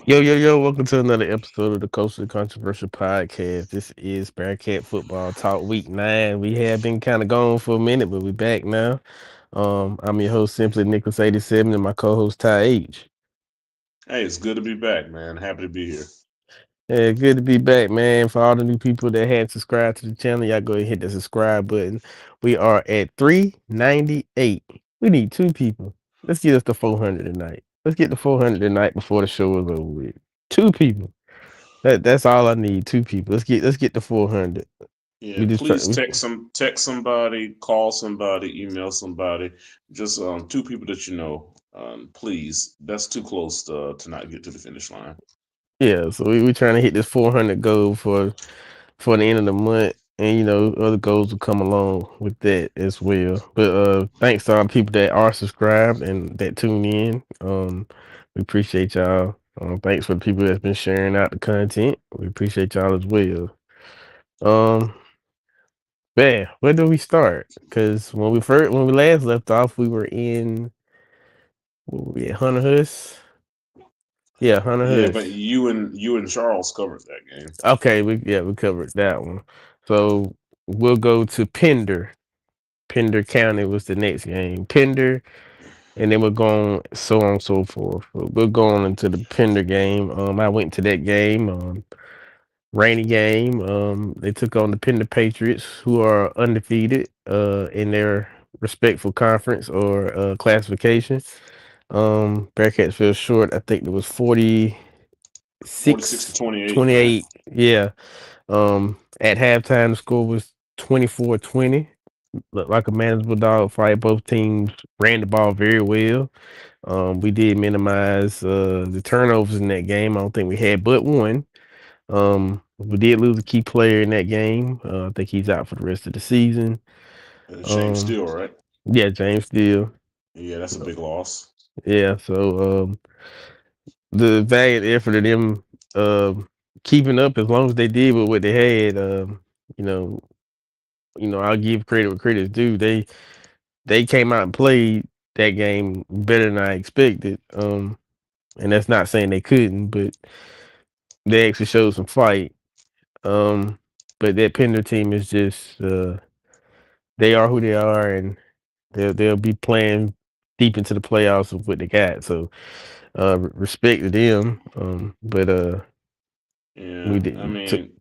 Yo, welcome to another episode of the Coastal Controversial Podcast. This is Bearcat Football Talk Week 9. We have been kind of gone for a minute, but we're back now. I'm your host, Simply Nicholas87, and my co-host, Ty H. Hey, it's good to be back, man. Happy to be here. Yeah, good to be back, man. For all the new people that hadn't subscribed to the channel, y'all go ahead and hit the subscribe button. We are at 398. We need two people. Let's get us to 400 tonight. Let's get to 400 tonight before the show is over with. Two people. That's all I need. Two people. Let's get to 400. Yeah, We just try. please text somebody, call somebody, email somebody. Just two people that you know. Please, that's too close to not get to the finish line. Yeah. So we trying to hit this 400 goal for the end of the month, and other goals will come along with that as well. But thanks to all the people that are subscribed and that tune in. We appreciate y'all. Thanks for the people that's been sharing out the content. We appreciate y'all as well. Um, Man, where do we start? Because when we last left off, we were in where were we at Hunter Hus. Yeah, Hunter Yeah, but Hus. you and Charles covered that game. Okay, we covered that one. So we'll go to Pender. Pender County was the next game. Pender, and then we're going so on and so forth. We're going into the Pender game. I went to that game. Rainy game. They took on the Pender Patriots, who are undefeated in their respectful conference or classification. Bearcats fell short. I think it was 46 to 46 28, right? 28. Yeah. At halftime, the score was 24-20. Looked like a manageable dog fight. Both teams ran the ball very well. We did minimize the turnovers in that game. I don't think we had but one. We did lose a key player in that game. I think he's out for the rest of the season. James Um, Steele, right? yeah, James Steele. Yeah, that's a big loss. Yeah, so the valiant effort of them keeping up as long as they did with what they had, you know, I'll give credit where credit's due. They came out and played that game better than I expected. And that's not saying they couldn't, but they actually showed some fight. Um, but that Pender team is just they are who they are, and they'll be playing deep into the playoffs with what they got. So respect to them. But we Yeah, I did. mean,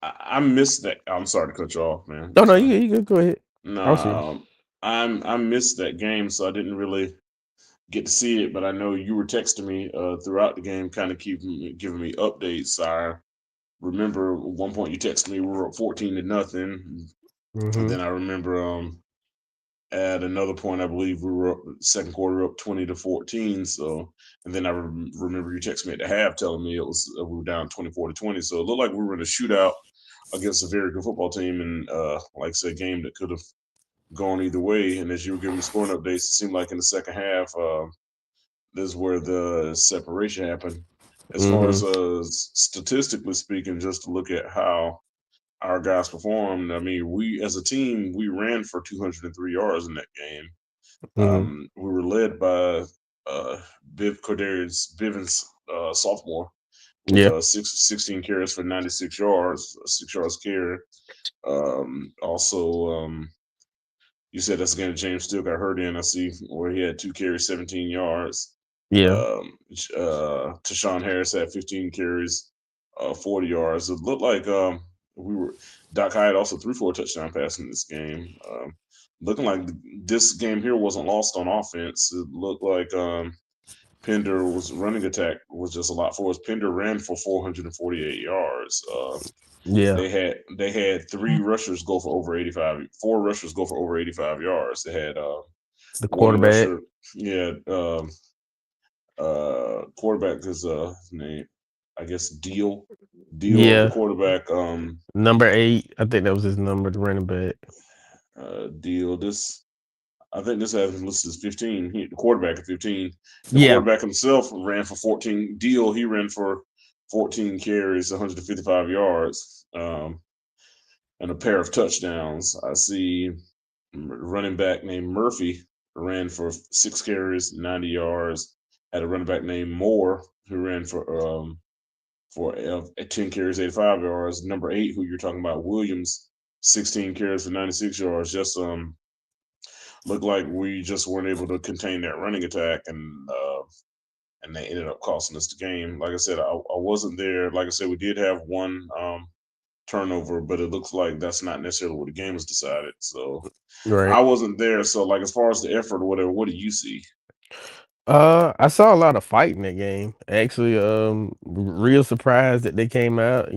I missed that. I'm sorry to cut you off, man. Oh no, Sorry. you good. Go ahead. I'll see. No, I missed that game, so I didn't really get to see it. But I know you were texting me throughout the game, kind of giving me updates. I remember at one point you texted me we were up 14 to nothing, and Mm-hmm. then I remember at another point I believe we were up second quarter up 20 to 14. So and then I remember you texted me at the half telling me it was we were down 24 to 20. So it looked like we were in a shootout against a very good football team, and like I said, a game that could have gone either way. And as you were giving me scoring updates, it seemed like in the second half, this is where the separation happened. As far Mm-hmm. as statistically speaking, just to look at how our guys performed, I mean, we as a team we ran for 203 yards in that game. Mm-hmm. We were led by Bivens, sophomore, with Yeah. 16 carries for 96 yards, 6 yards carry. Also, you said that's again James Steele got hurt in. I see where he had 2 carries, 17 yards. Yeah. Tashawn Harris had 15 carries, 40 yards. It looked like we were Doc Hyatt also threw for a touchdown pass in this game. Looking like this game here wasn't lost on offense. It looked like Pender was running attack was just a lot for us. Pender ran for 448 yards. Yeah. They had three rushers go for over 85. Four rushers go for over 85 yards. They had The one quarterback. rusher. Yeah, quarterback is his name. I guess Deal. Deal, the Yeah. quarterback. Number 8. I think that was his number, the running back. Deal. This I think this has him listed as 15. The quarterback at 15. The Yeah. quarterback himself ran for 14. Deal, he ran for 14 carries, 155 yards, and a pair of touchdowns. I see running back named Murphy ran for 6 carries, 90 yards. had a running back named Moore who ran for 10 carries, 85 yards. Number 8, who you're talking about, Williams, 16 carries for 96 yards. Just looked like we just weren't able to contain that running attack, and they ended up costing us the game. Like I said, I wasn't there. Like I said, we did have one turnover, but it looks like that's not necessarily what the game was decided. So Right. I wasn't there. So like as far as the effort or whatever, what do you see? I saw a lot of fight in that game. Actually, real surprised that they came out,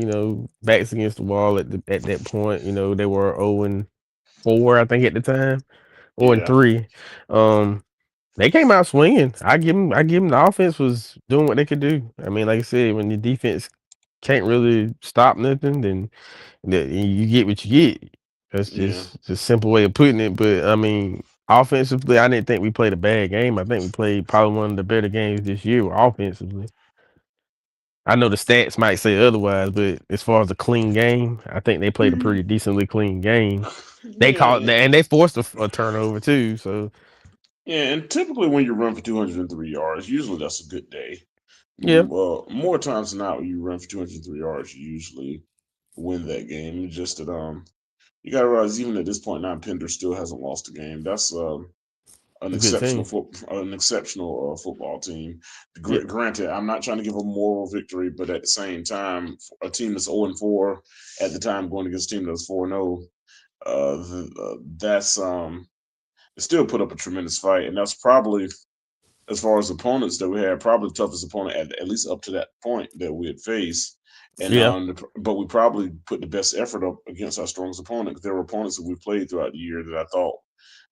backs against the wall at that point. They were 0-4, I think, at the time, or and Yeah, 3. Um, they came out swinging. I give them the offense was doing what they could do. I mean, like I said, when the defense can't really stop nothing, then you get what you get. That's yeah. just a simple way of putting it. But I mean, offensively, I didn't think we played a bad game. I think we played probably one of the better games this year offensively. I know the stats might say otherwise, but as far as a clean game, I think they played a pretty decently clean game. They Yeah, caught and they forced a turnover too. So yeah, and typically when you run for 203 yards, usually that's a good day. yeah, More times than not, when you run for 203 yards, you usually win that game. It's just that you got to realize even at this point now, Pender still hasn't lost a game. That's a good team. an exceptional football team. Yeah, Granted, I'm not trying to give a moral victory, but at the same time, a team that's 0-4 at the time going against a team that's 4-0, that's it still put up a tremendous fight, and that's probably, as far as opponents that we had, probably the toughest opponent at least up to that point that we had faced. And yeah, but we probably put the best effort up against our strongest opponent. There were opponents that we played throughout the year that I thought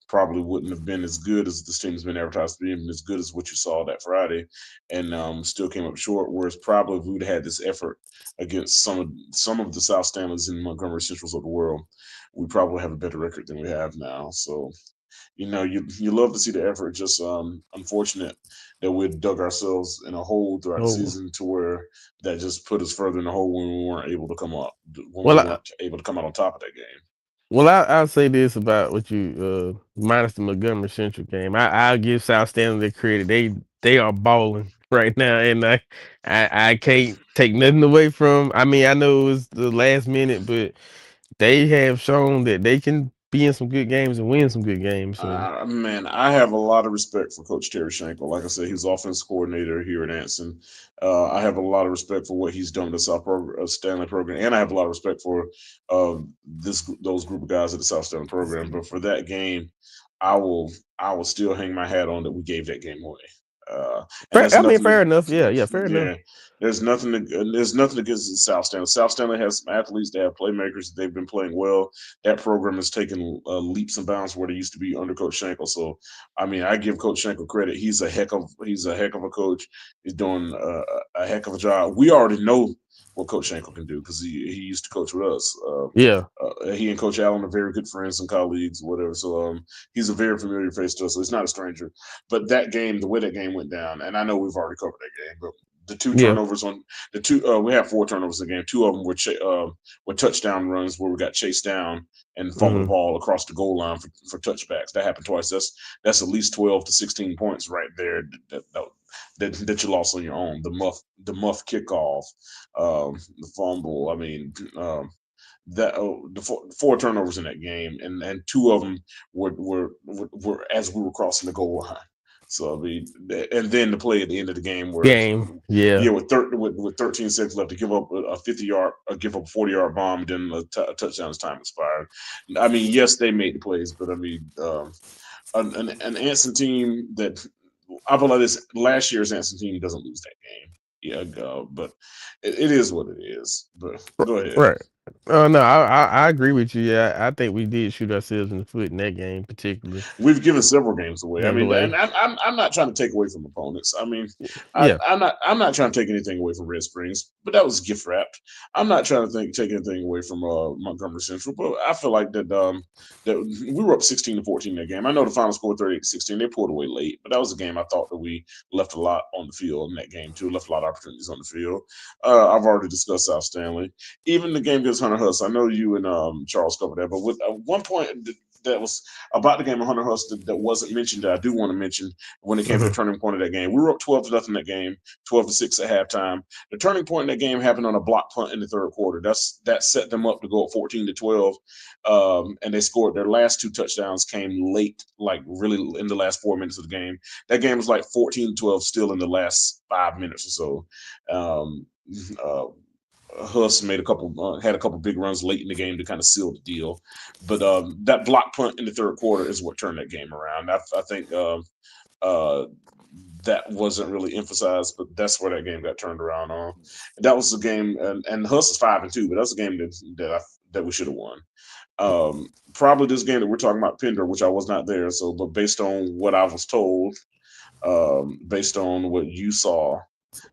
probably wouldn't have been as good as this team's been advertised to be, and as good as what you saw that Friday, and still came up short. Whereas probably if we'd had this effort against some of the South Stanleys and Montgomery Centrals of the world, we probably have a better record than we have now. So you love to see the effort. Just unfortunate that we dug ourselves in a hole throughout the oh, season to where that just put us further in the hole when we weren't able to come up when we well, weren't able to come out on top of that game. I'll say this about what you minus the Montgomery Central game. I'll give South Stanley their credit. They are balling right now, and I can't take nothing away from. I mean, I know it was the last minute, but they have shown that they can be in some good games and win some good games. So Man, I have a lot of respect for Coach Terry Schenkel. Like I said, he's offense coordinator here at Anson. I have a lot of respect for what he's done with the Stanley program, and I have a lot of respect for those group of guys at the South Stanley program. But for that game, I will I will still hang my hat on that we gave that game away. And fair. that's I mean, nothing. fair enough. Yeah, yeah, fair enough. Yeah, there's nothing against the South Stanley. South Stanley has some athletes. They have playmakers. They've been playing well. That program has taken leaps and bounds where they used to be under Coach Schenkel. So, I mean, I give Coach Schenkel credit. He's a heck of a coach. He's doing a heck of a job. We already know what Coach Schenkel can do because he used to coach with us. Yeah, He and Coach Allen are very good friends and colleagues, whatever. So he's a very familiar face to us. So he's not a stranger. But that game, the way that game went down, and I know we've already covered that game, but the two yeah. turnovers on the two, we had 4 turnovers in the game. Two of them were touchdown runs where we got chased down and fumbled the Hmm. ball across the goal line for touchbacks. That happened twice. That's at least 12 to 16 points right there that you lost on your own. The muff kickoff, the fumble. I mean, that the four turnovers in that game, and two of them were as we were crossing the goal line. So I mean, and then the play at the end of the game where, Game. Yeah. yeah, with 13 seconds left to give up a 50-yard, give up a 40-yard bomb, and then a touchdown as time expired. I mean, yes, they made the plays, but I mean, an Anson team that I believe this last year's Anson team doesn't lose that game. Yeah, but it is what it is. But go ahead. Right. Oh no, I agree with you. Yeah, I think we did shoot ourselves in the foot in that game, particularly We've given several games away. I games mean, and away. I'm not trying to take away from opponents. I mean, Yeah, I'm not trying to take anything away from Red Springs, but that was gift wrapped. I'm not trying to take anything away from Montgomery Central, but I feel like that we were up 16-14 in that game. I know the final score 38-16. They pulled away late, but that was a game I thought that we left a lot on the field in that game too. Left a lot of opportunities on the field. I've already discussed South Stanley. Even the game against Hunter Huss. I know you and Charles covered that, but with one point. that was about the game of Hunter Hurst that wasn't mentioned that I do want to mention when it came to the Mhm. turning point of that game. We were up 12-0 that game, 12-6 at halftime. The turning point in that game happened on a block punt in the third quarter. That set them up to go up 14-12, and they scored their last two touchdowns came late, like really in the last 4 minutes of the game. That game was like 14-12 still in the last 5 minutes or so. Um, uh, Huss made had a couple big runs late in the game to kind of seal the deal, but that block punt in the third quarter is what turned that game around. I think uh, that wasn't really emphasized, but that's where that game got turned around on. And that was the game, and Huss is 5-2, but that's a game that we should have won. Probably this game that we're talking about, Pender, which I was not there. So, but based on what I was told, based on what you saw,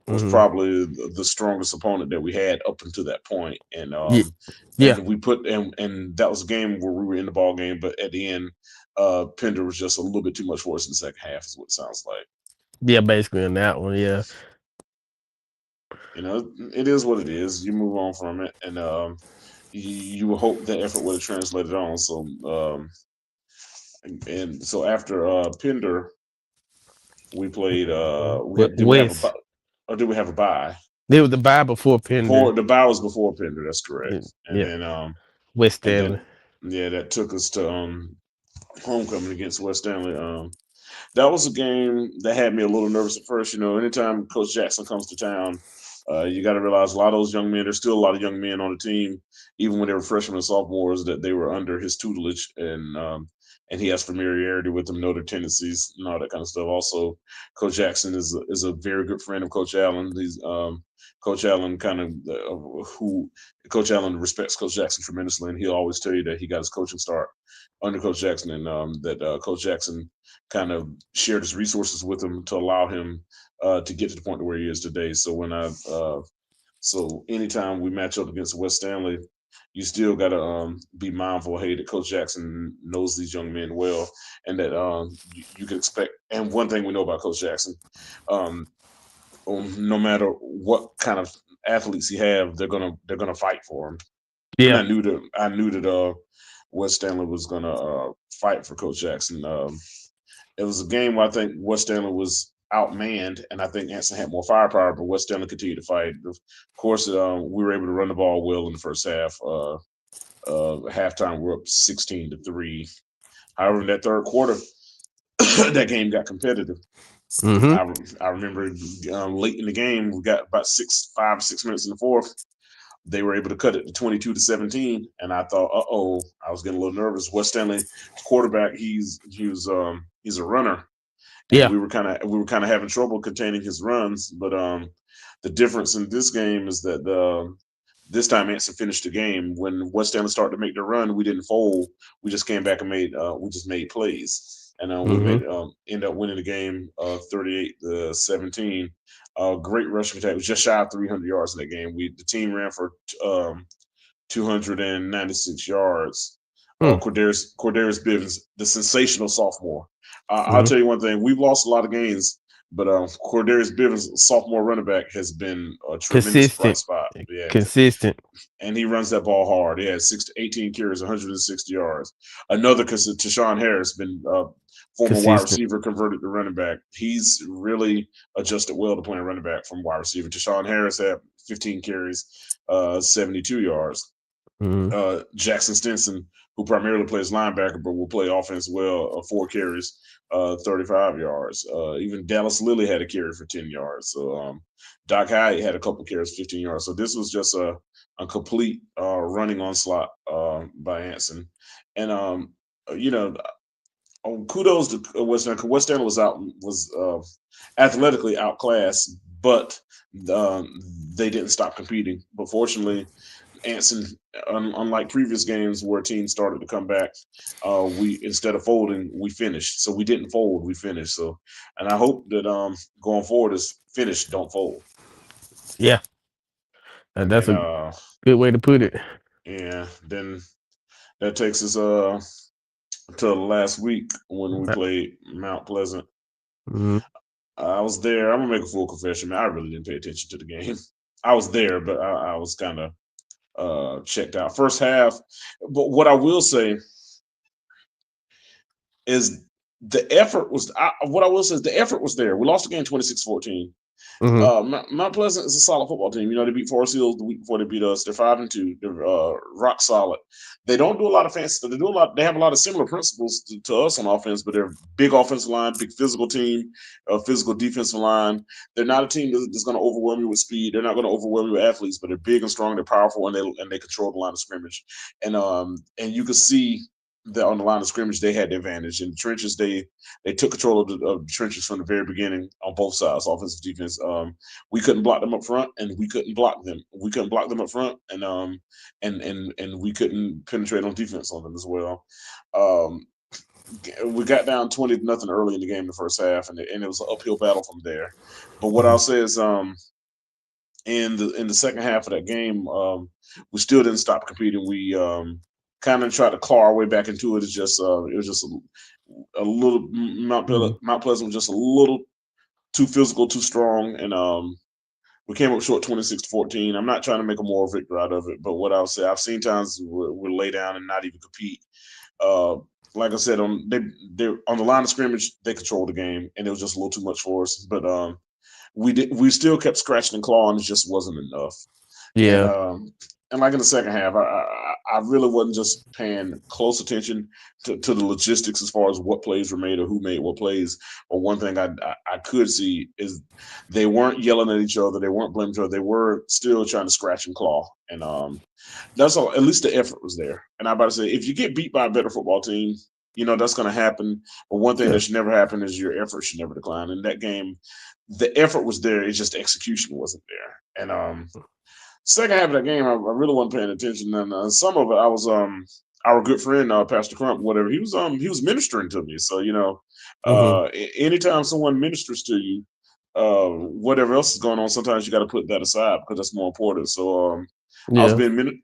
was Mhm. probably the strongest opponent that we had up until that point. Yeah. Yeah. And we put and that was a game where we were in the ball game, but at the end, Pender was just a little bit too much for us in the second half, is what it sounds like. Yeah. Basically, in that one. Yeah. You know, it is what it is. You move on from it, and you will hope that effort would have translated on. So, and so after Pender, we played. We With have did we have a West, or did we have a bye? there was the bye before Before Pender. the bye was before Pender. That's correct. And Yeah. then West and Stanley. then yeah, that took us to homecoming against West Stanley. That was a game that had me a little nervous at first. You know, anytime Coach Jackson comes to town, you got to realize a lot of those young men. There's still a lot of young men on the team, even when they were freshmen and sophomores, that they were under his tutelage, and he has familiarity with them, know their tendencies and all that kind of stuff. Also, Coach Jackson is a very good friend of Coach Allen. He's Coach Allen kind of who Coach Allen respects Coach Jackson tremendously, and he'll always tell you that he got his coaching start under Coach Jackson, and that Coach Jackson kind of shared his resources with him to allow him to get to the point where he is today. So so anytime we match up against West Stanley, you still got to be mindful, hey, that Coach Jackson knows these young men well, and that you can expect. And one thing we know about Coach Jackson, um, no matter what kind of athletes he have, they're gonna fight for him. And Yeah. I knew that West Stanley was gonna fight for Coach Jackson. It was a game where I think West Stanley was outmanned, and I think Anson had more firepower, but West Stanley continued to fight. Of course, we were able to run the ball well in the first half. Halftime, we're up 16-3. However, in that third quarter, that game got competitive. Mhm. I remember late in the game, we got about 5 6 minutes in the fourth. They were able to cut it to 22-17, and I thought, oh, I was getting a little nervous. West Stanley quarterback, he's a runner, and Yeah. we were kind of having trouble containing his runs. But the difference in this game is that this time Anson finished the game. When West Stanley started to make the run, we didn't fold. We just came back and we just made plays, and we Mhm. made end up winning the game 38-17. Great rushing attack. It was just shy of 300 yards in that game. The team ran for um, 296 yards. Mm. Cordarius Bivens, the sensational sophomore. I'll Mhm. tell you one thing: we've lost a lot of games, but Cordarius Bivens, sophomore running back, has been a tremendous bright Consistent. spot. Yeah, Consistent. and he runs that ball hard. He had 18 carries, 160 yards. Another, because Tashawn Harris, been former wide Consistent. receiver, converted to running back. He's really adjusted well to playing running back from wide receiver. Tashawn Harris had 15 carries, 72 yards. Mhm. Jackson Stinson, who primarily plays linebacker but will play offense well, 4 carries, 35 yards. Even Dallas Lilly had a carry for 10 yards. So Doc Hyatt had a couple carries, 15 yards. So this was just a complete running onslaught by Anson. And you know, kudos to West End. West End was athletically outclassed, but um, they didn't stop competing. But fortunately, Anson, unlike previous games where teams started to come back, we instead of folding, we finished. So we didn't fold, we finished. So, and I hope that going forward is finish, don't fold. Yeah. And That's then a good way to put it. yeah, then that takes us to last week when we played Mount Pleasant. Mhm. I was there. I'm gonna make a full confession, man. I really didn't pay attention to the game. I was there, but I was kind of checked out first half. But what I will say is the effort was what I will say is the effort was there. We lost the game 26-14. Mhm. Mount Pleasant is a solid football team. You know, they beat Forest Hills the week before they beat us. They're 5-2. They're rock solid. They don't do a lot of fancy. They do a lot. They have a lot of similar principles to us on offense, but they're big offensive line, big physical team, physical defensive line. They're not a team that's going to overwhelm you with speed. They're not going to overwhelm you with athletes, but they're big and strong. They're powerful, and they control the line of scrimmage. And you can see that on the line of scrimmage they had the advantage. In the trenches, they took control of the trenches from the very beginning on both sides, offensive defense. We couldn't block them up front, and we couldn't block them. We couldn't block them up front, and we couldn't penetrate on defense on them as well. Um, we got down 20-0 early in the game in the first half, and it was an uphill battle from there. But what I'll Mhm. say is, in the second half of that game, we still didn't stop competing. We kind of tried to claw our way back into it. It was just a little Mhm. Mount Pleasant was just a little too physical, too strong, and we came up short 26-14. I'm not trying to make a moral victory out of it, but what I'll say, I've seen times we'll lay down and not even compete. Uh, like I said, they on the line of scrimmage, they controlled the game, and it was just a little too much for us. But we still kept scratching and clawing. It just wasn't enough. And Yeah. like in the second half, I really wasn't just paying close attention to the logistics as far as what plays were made or who made what plays. But one thing I could see is they weren't yelling at each other, they weren't blaming each other, they were still trying to scratch and claw. And that's all. At least the effort was there. And I about to say, if you get beat by a better football team, you know that's going to happen. But one thing Yeah. that should never happen is your effort should never decline. In that game, the effort was there. It's just the execution wasn't there. And second half of that game, I really wasn't paying attention, and some of it I was our good friend Pastor Crump, whatever he was ministering to me. So Mhm. anytime someone ministers to you, whatever else is going on, sometimes you got to put that aside because that's more important. So Yeah.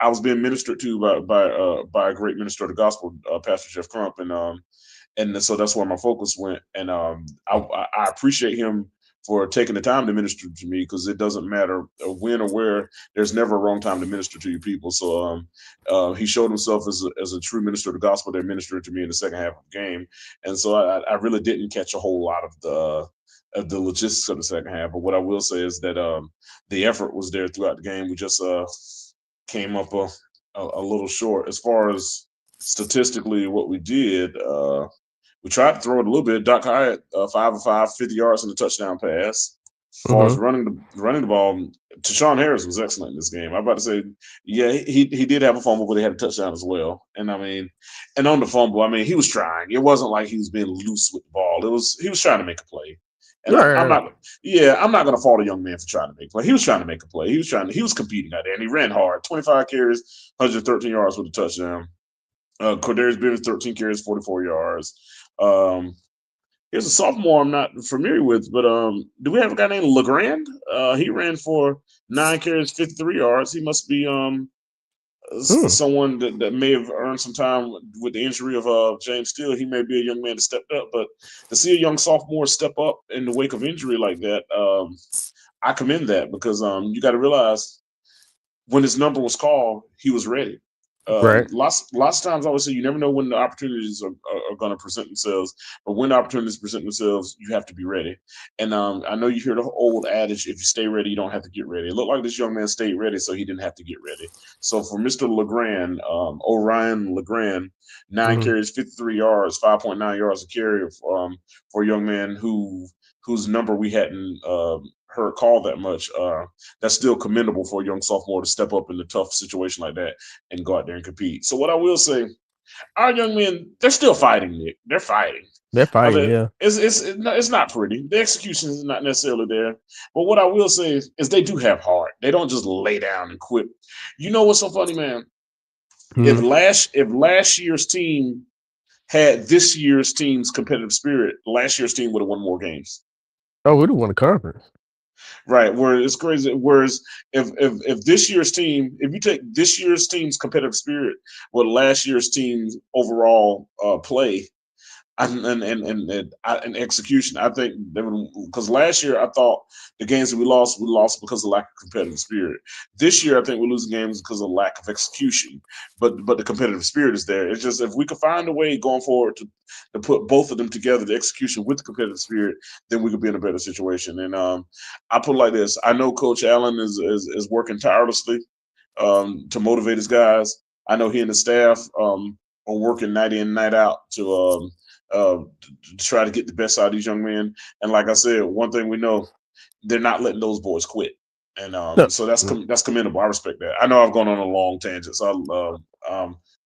I was being ministered to by a great minister of the gospel, Pastor Jeff Crump, and so that's where my focus went. And I appreciate him for taking the time to minister to me because it doesn't matter when or where. There's never a wrong time to minister to your people. So he showed himself as a true minister of the gospel that ministered to me in the second half of the game. And so I really didn't catch a whole lot of the logistics of the second half. But what I will say is that the effort was there throughout the game. We just came up a little short as far as statistically what we did. We tried to throw it a little bit. Doc Hyatt, 5 of 5, 50 yards in the touchdown pass. As far as Mhm. running the ball, Tashawn Harris was excellent in this game. I'm about to say, yeah, he did have a fumble, but he had a touchdown as well. And I mean, and on the fumble, I mean, he was trying. It wasn't like he was being loose with the ball. He was trying to make a play. And I'm Right. not, yeah, I'm not going to fault a young man for trying to make a play. He was trying to make a play. He was competing out there, and he ran hard. 25 carries, 113 yards with a touchdown. Cordarius Bivens, 13 carries, 44 yards. Um, Here's a sophomore I'm not familiar with, but do we have a guy named Legrand? He ran for 9 carries, 53 yards. He must be Hmm. someone that may have earned some time with the injury of James Steele. He may be a young man that stepped up, but to see a young sophomore step up in the wake of injury like that, I commend that because you got to realize when his number was called, he was ready. Right. Lots of times, I would say you never know when the opportunities are going to present themselves, but when the opportunities present themselves, you have to be ready. And I know you hear the old adage: if you stay ready, you don't have to get ready. It looked like this young man stayed ready, so he didn't have to get ready. So for Mr. Legrand, Orion Legrand, nine Mhm. carries, 53 yards, 5.9 yards a carry for a young man whose number we hadn't heard called that much. That's still commendable for a young sophomore to step up in a tough situation like that and go out there and compete. So what I will say, our young men, they're still fighting, Nick. They're fighting. They're fighting. Yeah. It's not pretty. The execution is not necessarily there. But what I will say is they do have heart. They don't just lay down and quit. You know what's so funny, man? Mhm. If last year's team had this year's team's competitive spirit, last year's team would have won more games. Oh, we don't want a conference. Right. Where it's crazy. Whereas if this year's team, if you take this year's team's competitive spirit with last year's team's overall play, And execution. I think because last year I thought the games that we lost because of lack of competitive spirit. This year I think we're losing games because of lack of execution. But the competitive spirit is there. It's just if we could find a way going forward to put both of them together, the execution with the competitive spirit, then we could be in a better situation. And I put it like this: I know Coach Allen is working tirelessly to motivate his guys. I know he and the staff are working night in, night out to try to get the best out of these young men. And like I said, one thing we know, they're not letting those boys quit. And No. so that's commendable. I respect that. I know I've gone on a long tangent, so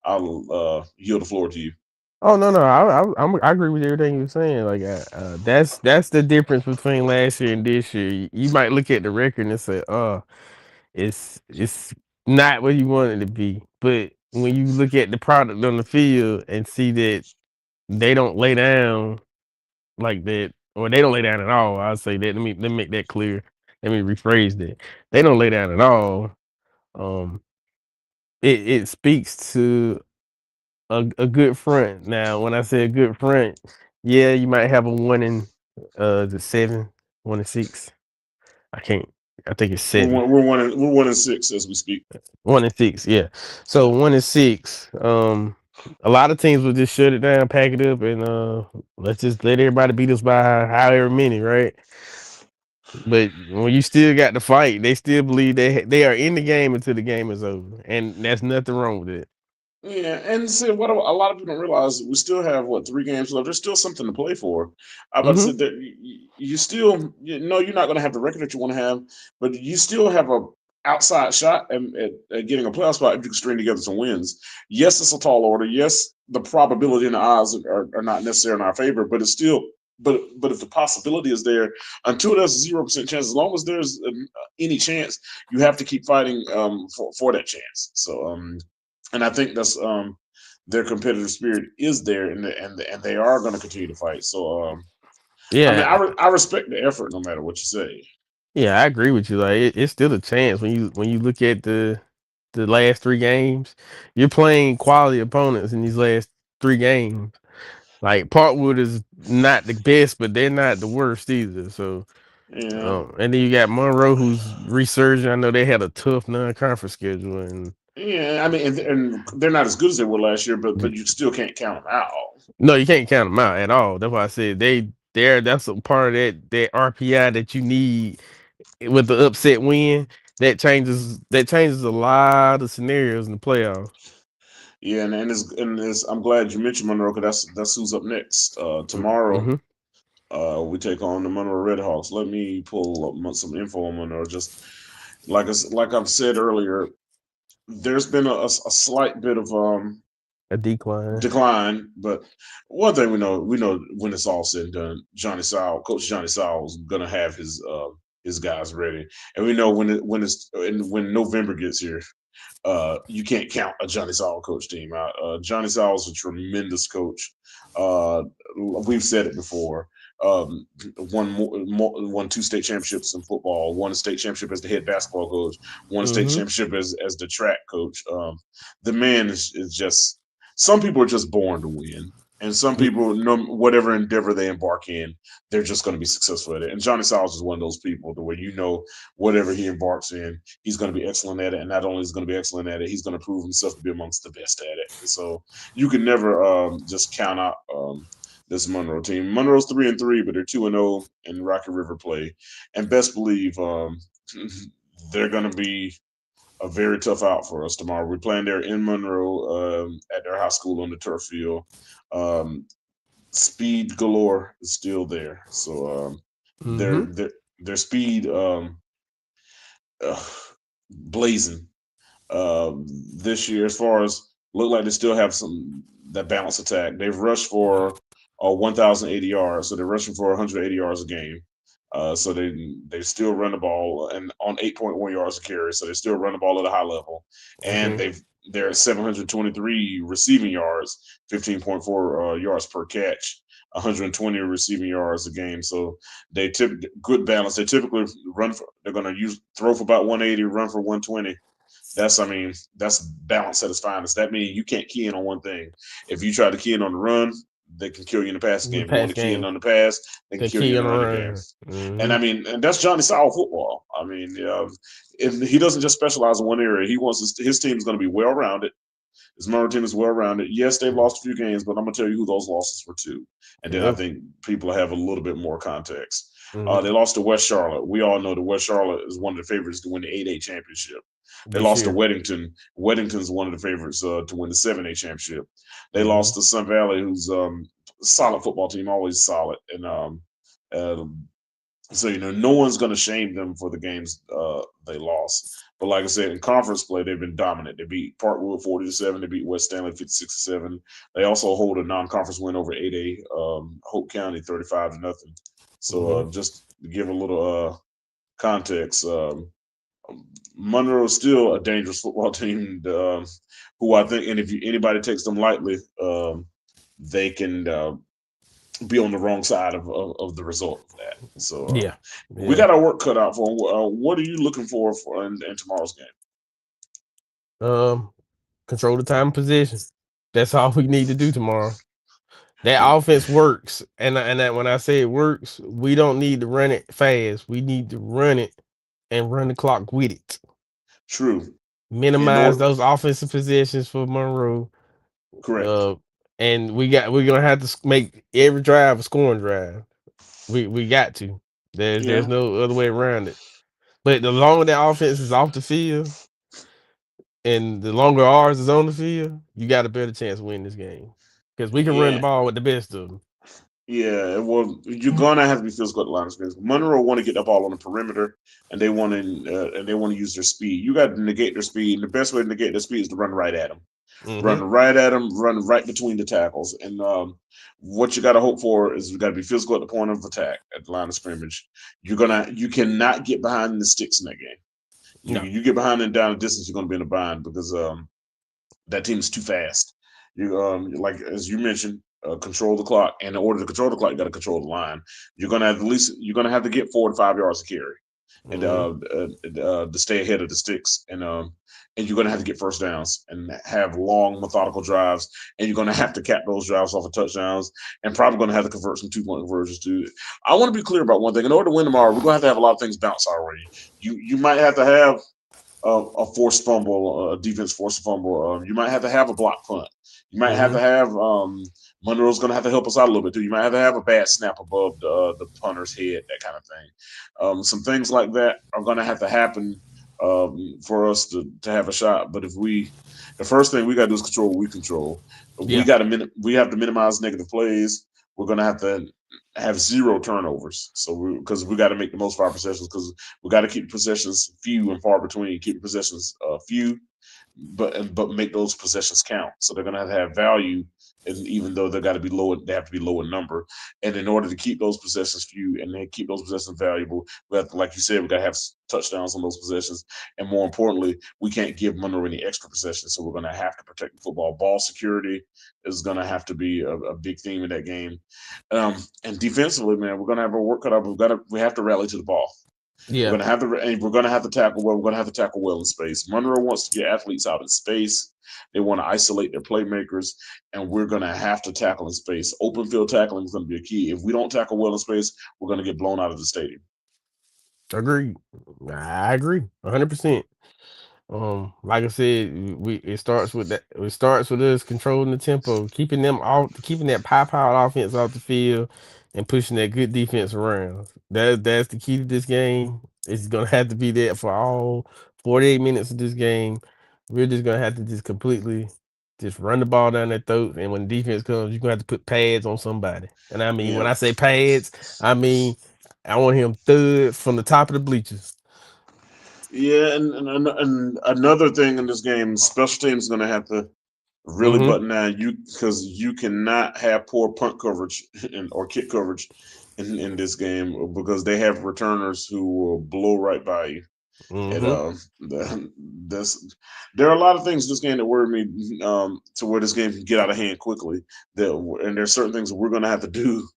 I'll yield the floor to you. Oh no, no, I agree with everything you're saying. Like, that's the difference between last year and this year. You might look at the record and say, "Oh, it's not what you want it to be." But when you look at the product on the field and see that they don't lay down like that, or they don't lay down at all, I'll say that. Let me make that clear. Let me rephrase that. They don't lay down at all. Um, it speaks to a good front. Now, when I say a good front, yeah, you might have a 1-7, 1-6. I can't. I think it's 7. We're 1-6 as we speak. 1-6. Yeah. So Yeah. 1-6. A lot of teams will just shut it down, pack it up, and let's just let everybody beat us by however many, right? But when you still got to fight, they still believe they are in the game until the game is over, and that's nothing wrong with it. Yeah, and see what a lot of people don't realize, we still have what 3 games left. There's still something to play for. I about to Hmm. say that you still know you're not going to have the record that you want to have, but you still have a outside shot at getting a playoff spot if you can string together some wins. Yes, it's a tall order. Yes, the probability and the odds are not necessarily in our favor, but it's still. But if the possibility is there, until there's a 0% chance, as long as there's any chance, you have to keep fighting for that chance. So and I think that's their competitive spirit is there, and they are going to continue to fight. So I mean, Yeah, I respect the effort no matter what you say. yeah, I agree with you. Like, it's still a chance when you look at the last 3 games, you're playing quality opponents in these last 3 games. Like, Parkwood is not the best, but they're not the worst either. So, Yeah, and then you got Monroe, who's resurging. I know they had a tough non-conference schedule, and yeah. I mean, and they're not as good as they were last year, but you still can't count them out. no, you can't count them out at all. That's why I said that's a part of that RPI that you need with the upset win. That changes a lot of scenarios in the playoffs. Yeah, and I'm glad you mentioned Monroe because that's who's up next. Tomorrow, Mm-hmm. we take on the Monroe Redhawks. Let me pull up some info on Monroe. Just like I've said earlier, there's been a slight bit of A decline. decline. But one thing we know when it's all said and done, Coach Johnny Sowell is gonna have his guys ready, and we know when November gets here, you can't count a Johnny Sowell coach team out. Johnny Sowell is a tremendous coach. Uh, we've said it before. Um, won 2 state championships in football. Won a state championship as the head basketball coach. Won a state Mm-hmm. championship as the track coach. The man is just. Some people are just born to win, and some people, no whatever endeavor they embark in, they're just going to be successful at it. And Johnny Sowell is one of those people, the way whatever he embarks in, he's going to be excellent at it. And not only is he going to be excellent at it, he's going to prove himself to be amongst the best at it. And so you can never just count out this Monroe team. Monroe's 3-3, but they're 2-0 in Rocky River play, and best believe they're going to be a very tough out for us tomorrow. We're playing there in Monroe at their high school on the turf field. Um, Speed galore is still there, so Mm-hmm. their speed uh, blazing this year. As far as look like they still have some that balance attack. They've rushed for 1,080 yards, so they're rushing for 180 yards a game. So they still run the ball and on 8.1 yards a carry, so they still run the ball at a high level, and Mm-hmm. they're at 723 receiving yards, 15.4 yards per catch. 120 receiving yards a game, so good balance. They typically they're going to use throw for about 180, run for 120. That's balance at its finest. That means you can't key in on one thing. If you try to key in on the run, they can kill you in the passing in the game. If you want past to key in game. on the pass, they can The kill you key in the on the running game. run. And I mean, and that's Johnny style football. I mean, if he doesn't just specialize in one area. He wants his team is going to be well rounded. His Monroe team is well rounded. Yes, they've lost a few games, but I'm gonna tell you who those losses were to. And then I Yep. think people have a little bit more context. They Mm-hmm. lost to West Charlotte. We all know that West Charlotte is one of the favorites to win the 8A championship. They This lost to year. Weddington. Weddington's one of the favorites to win the 7A championship. They Mm-hmm. lost to Sun Valley, who's a solid football team, always solid. And uh, so no one's going to shame them for the games they lost. But like I said, in conference play, they've been dominant. They beat Parkwood 40-7. They beat West Stanley 56-7. They also hold a non-conference win over 8A Hope County 35-0. So Mm-hmm. just to give a little context, Monroe is still a dangerous football team. Who I think, and if anybody takes them lightly, they can be on the wrong side of the result of that. So Yeah. we Yeah. got our work cut out for 'em. What are you looking for in tomorrow's game? Um, control the time and position. That's all we need to do tomorrow. That offense works, and that when I say it works, we don't need to run it fast. We need to run it and run the clock with it. True. In Minimize order, those offensive possessions for Monroe. correct. Uh, and we're gonna have to make every drive a scoring drive. We got to. There's Yeah, no other way around it. But the longer that offense is off the field and the longer ours is on the field, you got a better chance of winning this game because we can run the yeah, ball with the best of them. yeah. Well, you're gonna have to be physical at the line of scrimmage. Monroe want to get the ball on the perimeter, and they want to use their speed. You got to negate their speed, and the best way to negate their speed is to run right at them. Mm-hmm. Run right at them, run right between the tackles. And what you got to hope for is you got to be physical at the point of attack at the line of scrimmage. You cannot get behind the sticks in that game. No. You get behind and down the distance, you're going to be in a bind because that team is too fast. You like as you mentioned, control the clock, and in order to control the clock, you got to control the line. You're gonna have to get 4 to 5 yards to carry, and Mm-hmm. to stay ahead of the sticks, and you're gonna have to get first downs and have long methodical drives, and you're gonna have to cap those drives off of touchdowns, and probably gonna have to convert some 2 point conversions too. I want to be clear about one thing. In order to win tomorrow, we're gonna have a lot of things bounce our way. You might have to have a forced fumble, a defense forced fumble. You might have to have a block punt. You might have Mm-hmm. to have Monroe's going to have to help us out a little bit too. You might have to have a bad snap above the punter's head, that kind of thing. Some things like that are going to have to happen for us to have a shot. But the first thing we got to do is control what we control. Yeah. We have to minimize negative plays. We're going to have 0 turnovers. So because we got to make the most of our possessions because we got to keep possessions few and far between. Keep possessions few, but make those possessions count. So they're gonna have value, and even though they got to be low, they have to be low in number. And in order to keep those possessions few and then keep those possessions valuable, we have to, like you said, we got to have touchdowns on those possessions. And more importantly, we can't give Monroe any extra possessions. So we're gonna have to protect the football. Ball security is gonna have to be a big theme in that game. And defensively, man, we're gonna have our work cut out. We have to rally to the ball. Yeah. We're gonna have to tackle well. We're gonna have to tackle well in space. Monroe wants to get athletes out in space. They want to isolate their playmakers, and we're gonna have to tackle in space. Open field tackling is gonna be a key. If we don't tackle well in space, we're gonna get blown out of the stadium. Agreed. I agree 100%. Like I said, we it starts with that. It starts with us controlling the tempo, keeping them off, keeping that pie-powered offense off the field, and pushing that good defense around. That's the key to this game. It's gonna have to be that for all 48 minutes of this game. We're just gonna have to just completely just run the ball down their throat, and when defense comes, you're gonna have to put pads on somebody. And I mean, when Yeah, I say pads, I mean I want him thud from the top of the bleachers. yeah, and another thing in this game, special teams is gonna have to really Mm-hmm. button down you because you cannot have poor punt coverage or kick coverage in this game because they have returners who will blow right by you. And Mm-hmm. this, there are a lot of things in this game that worry me to where this game can get out of hand quickly. And there's certain things that we're going to have to do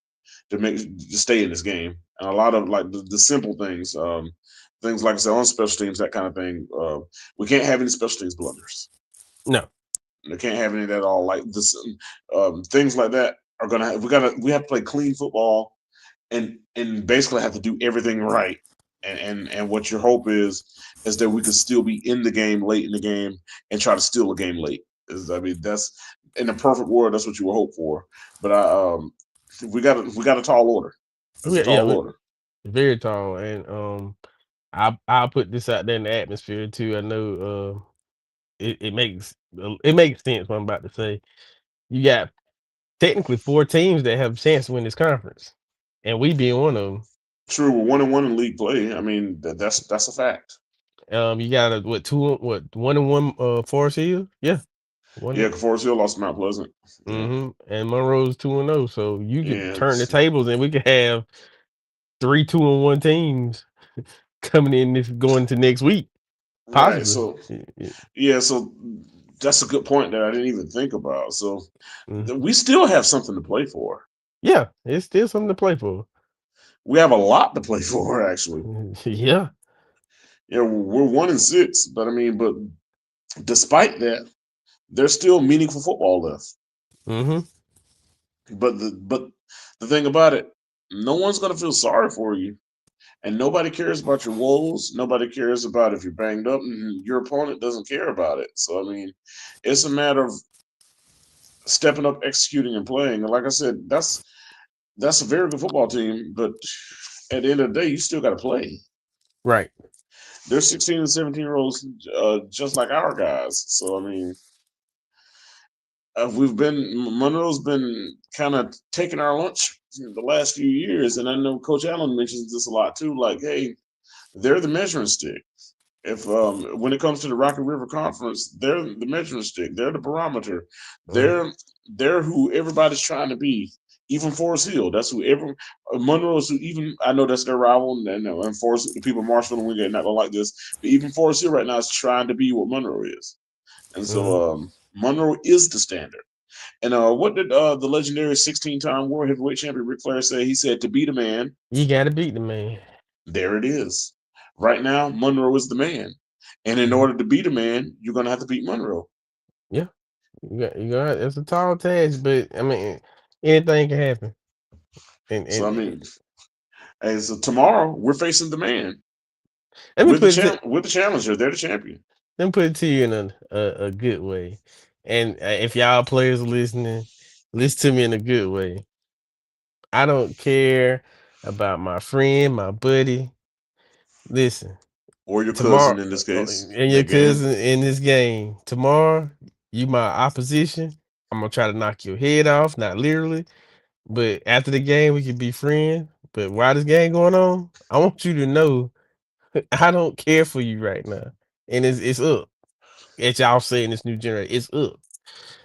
to stay in this game. And a lot of like the simple things, things like I said on special teams, that kind of thing. We can't have any special teams blunders. No. They can't have any of that at all. Like this, things like that are gonna we have to play clean football and basically have to do everything right. And what your hope is that we could still be in the game late in the game and try to steal a game late. I mean, that's in a perfect world, that's what you would hope for. But we got a tall order. It's a Yeah, tall order. very tall, and I'll put this out there in the atmosphere too. I know it makes sense what I'm about to say. You got technically 4 teams that have a chance to win this conference, and we being one of them. True, we're 1-1 in league play. I mean, that's a fact. You got a what 1-1 Forest Hill? Yeah. Yeah, One. Forest Hill lost to Mount Pleasant. Yeah, And Monroe's 2-0. So you could yeah, turn the tables and we could have 3 2-1 teams coming in this going to next week. right. Possibly. So yeah, so that's a good point that I didn't even think about. So Mhm. we still have something to play for. Yeah, it's still something to play for. We have a lot to play for, actually. Yeah. Yeah, we're 1-6, but I mean, but despite that, there's still meaningful football left. Hmm. But the thing about it, no one's gonna feel sorry for you, and nobody cares about your woes. Nobody cares about if you're banged up, and your opponent doesn't care about it. So I mean, it's a matter of stepping up, executing, and playing. And like I said, that's a very good football team, but at the end of the day, you still got to play. Right. They're 16 and 17-year-olds, just like our guys. So I mean, we've been Monroe's been kind of taking our lunch the last few years, and I know Coach Allen mentions this a lot too. Like, hey, they're the measuring stick. If when it comes to the Rocky River Conference, they're the measuring stick. They're the barometer. Mhm. They're they're who everybody's trying to be. Even Forest Hill, that's who every Monroe's who even I know that's their rival, and Forest the people of Marshall and Wingate not gonna like this, but even Forest Hill right now is trying to be what Monroe is, and Mhm. so Monroe is the standard. And what did the legendary 16-time world heavyweight champion Ric Flair say? He said, "To beat a man, You got to beat the man. there it is. Right now, Monroe is the man. And in Mhm. order to beat a man, you're going to have to beat Monroe." Yeah. You got it's a tall task, but I mean anything can happen. And So, I and mean, as so tomorrow, we're facing the man. let me put it to We're the challenger. They're the champion. let me put it to you in a good way. And if y'all players are listening, listen to me in a good way. I don't care about my friend, my buddy. Listen, Or your tomorrow, cousin in this case and in your that game. cousin in this game. Tomorrow, you my opposition. I'm gonna try to knock your head off, not literally, but after the game, we can be friends. But while this game going on, I want you to know I don't care for you right now, and it's up. As y'all say in this new generation, it's up.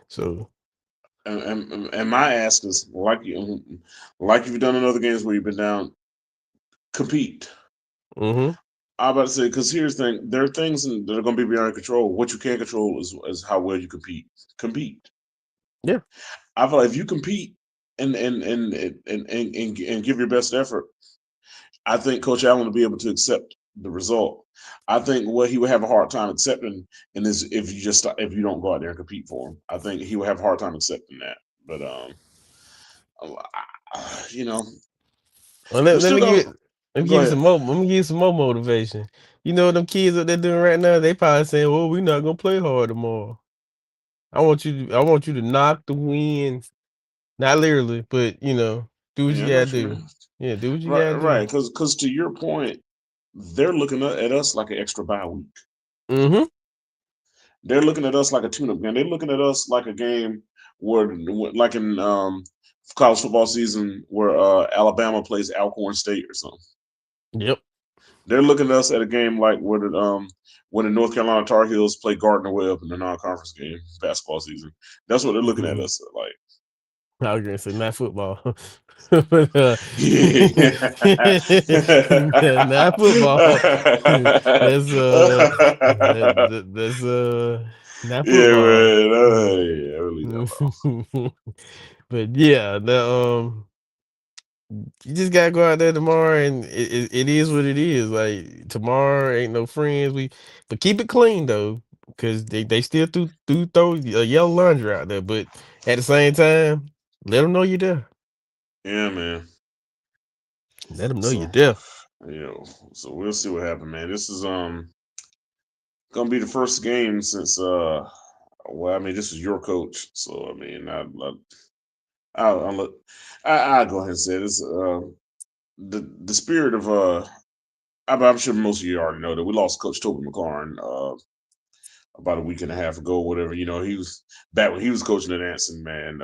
So, And my ask is like you've done in other games where you've been down, compete. hmm I'm about to say, because here's the thing: there are things that are going to be beyond control. What you can control is how well you compete. Compete. yeah, I feel like if you compete and give your best effort, I think Coach Allen will be able to accept the result. I think what he would have a hard time accepting, and is if you don't go out there and compete for him. I think he would have a hard time accepting that. But you know, well, we let still me got. give Go you some ahead. more. Let me give you some more motivation. You know what them kids what they're doing right now? They probably saying, "Well, we're not gonna play hard tomorrow." I want you to knock the wind, not literally, but do what Yeah, you I know gotta what you do. mean. Yeah, do what you Right, gotta do. right. Because to your point, they're looking at us like an extra bye week. Hmm. They're looking at us like a tune-up game. They're looking at us like a game like in college football season, where Alabama plays Alcorn State or something. Yep. They're looking at us at a game like when the North Carolina Tar Heels play Gardner Webb in the non-conference game basketball season. That's what they're looking at us like. I was gonna say not football, but Yeah. not football. That's that's not Yeah, football. man. Yeah, I'll leave that alone. But yeah, you just gotta go out there tomorrow, and it is what it is. Like tomorrow ain't no friends. But keep it clean though, because they still throw a yellow laundry out there. But at the same time, Let them know you're there. Yeah, man. Let them know you're So, there. you know, so we'll see what happens, man. This is gonna be the first game since well, I mean, this is your coach, so I mean, I'll look. I'll go ahead and say this. The spirit of I'm sure most of you already know that we lost Coach Toby McLaurin about a week and a half ago, whatever. You know, he was back when he was coaching at Anson, man.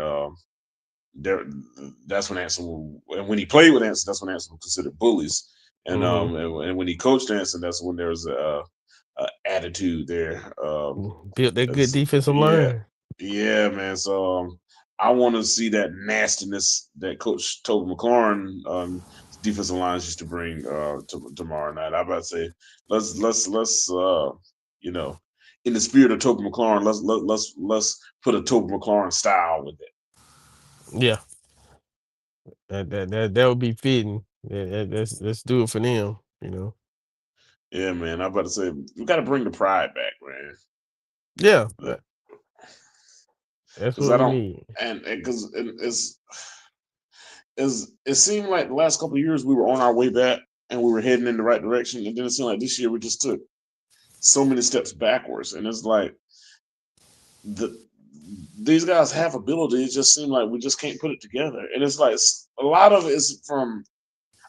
There, that's when Anson, and when he played with Anson, that's when Anson was considered bullies. Hmm. And when he coached Anson, that's when there was a attitude there. Built that good defensive Yeah, line. yeah, man. So I want to see that nastiness that Coach Toby McLaurin defensive lines used to bring tomorrow night. I about to say let's you know, in the spirit of Toby McLaurin, let's put a Toby McLaurin style with it. Yeah, that would be fitting. Yeah, let's do it for them. You know. Yeah, man. I about to say we got to bring the pride back, man. Yeah, that's Because what I we don't, need. and because it seemed like the last couple of years we were on our way back and we were heading in the right direction, and then it seemed like this year we just took so many steps backwards, and it's like the these guys have ability. It just seemed like we just can't put it together, and it's like a lot of it is from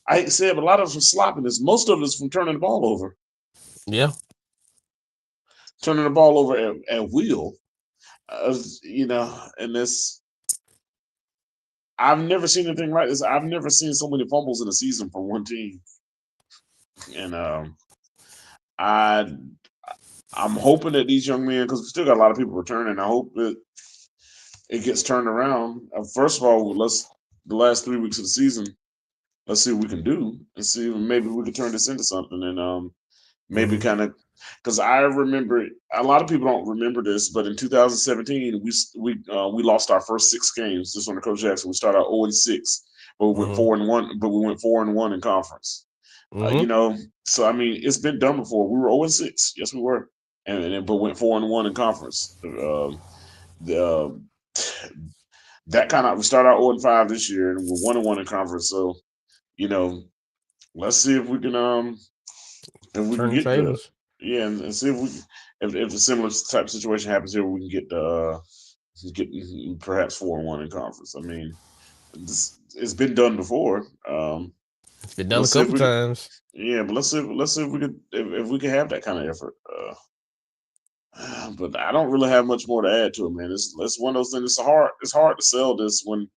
I hate to say it, but a lot of it's from sloppiness. Most of it is from Yeah, turning the ball over at will. You know, and this I've never seen anything like this. I've never seen so many fumbles in a season from one team, and I I'm hoping that these young men, because we still got a lot of people returning. I hope that it gets turned around. First of all, let's the last 3 weeks of the season, let's see what we can do and see if maybe we can turn this into something and maybe hmm kind of because I remember a lot of people don't remember this, but in 2017 we lost our first 6 games just under Coach Jackson. We started out 0-6, but we went hmm 4-1. But we went 4-1 in conference. hmm You know, so I mean, it's been done before. We were 0-6, yes, we were, and but went 4-1 in conference. The that kind of we started out 0-5 this year, and we're 1-1 in conference. So you know, let's see if we can Turn the get the tables. yeah, and see if we if a similar type of situation happens here, we can get perhaps 4-1 in conference. I mean, it's been done before. It's been done a Let's see if couple we times. yeah, but let's see if we could if we can have that kind of effort. But I don't really have much more to add to it, man. It's one of those things. It's hard to sell this when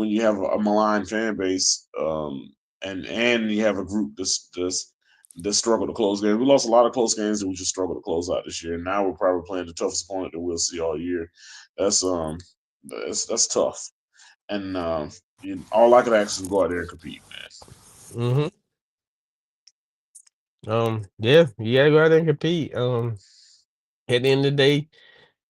you have a maligned fan base, and you have a group that struggle to close games. We lost a lot of close games, and we just struggle to close out this year. And now we're probably playing the toughest opponent that we'll see all year. That's that's tough. And all I could ask is go out there and compete, man. Hmm. Yeah, you gotta go out there and compete. At the end of the day,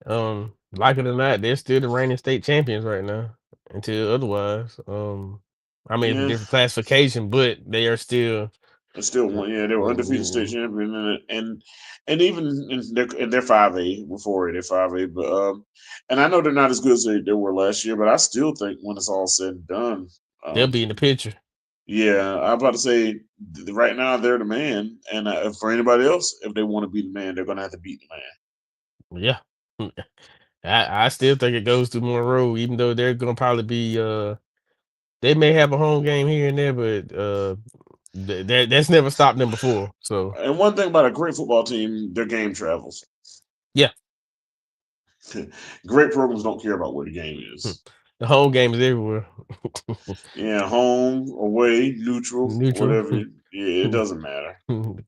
like it or not, they're still the reigning state champions right now. Until otherwise, I mean, it's a Yeah, different classification, but they are still. they still Uh, won. Yeah, they were undefeated state mm, champion, and even in their 5A before they're 5A, but and I know they're not as good as they were last year, but I still think when it's all said and done, they'll um, be in the picture. yeah, I'm about to say right now they're the man, and for anybody else, if they want to be the man, they're gonna have to beat the man. Yeah, I still think it goes to Monroe, even though they're gonna probably be. They may have a home game here and there, but that's never stopped them before. So And one thing about a great football team, their game travels. yeah, Great programs don't care about where the game hmm, is. the home game is everywhere. Yeah, home, away, neutral, Neutral, whatever. Yeah, it doesn't matter.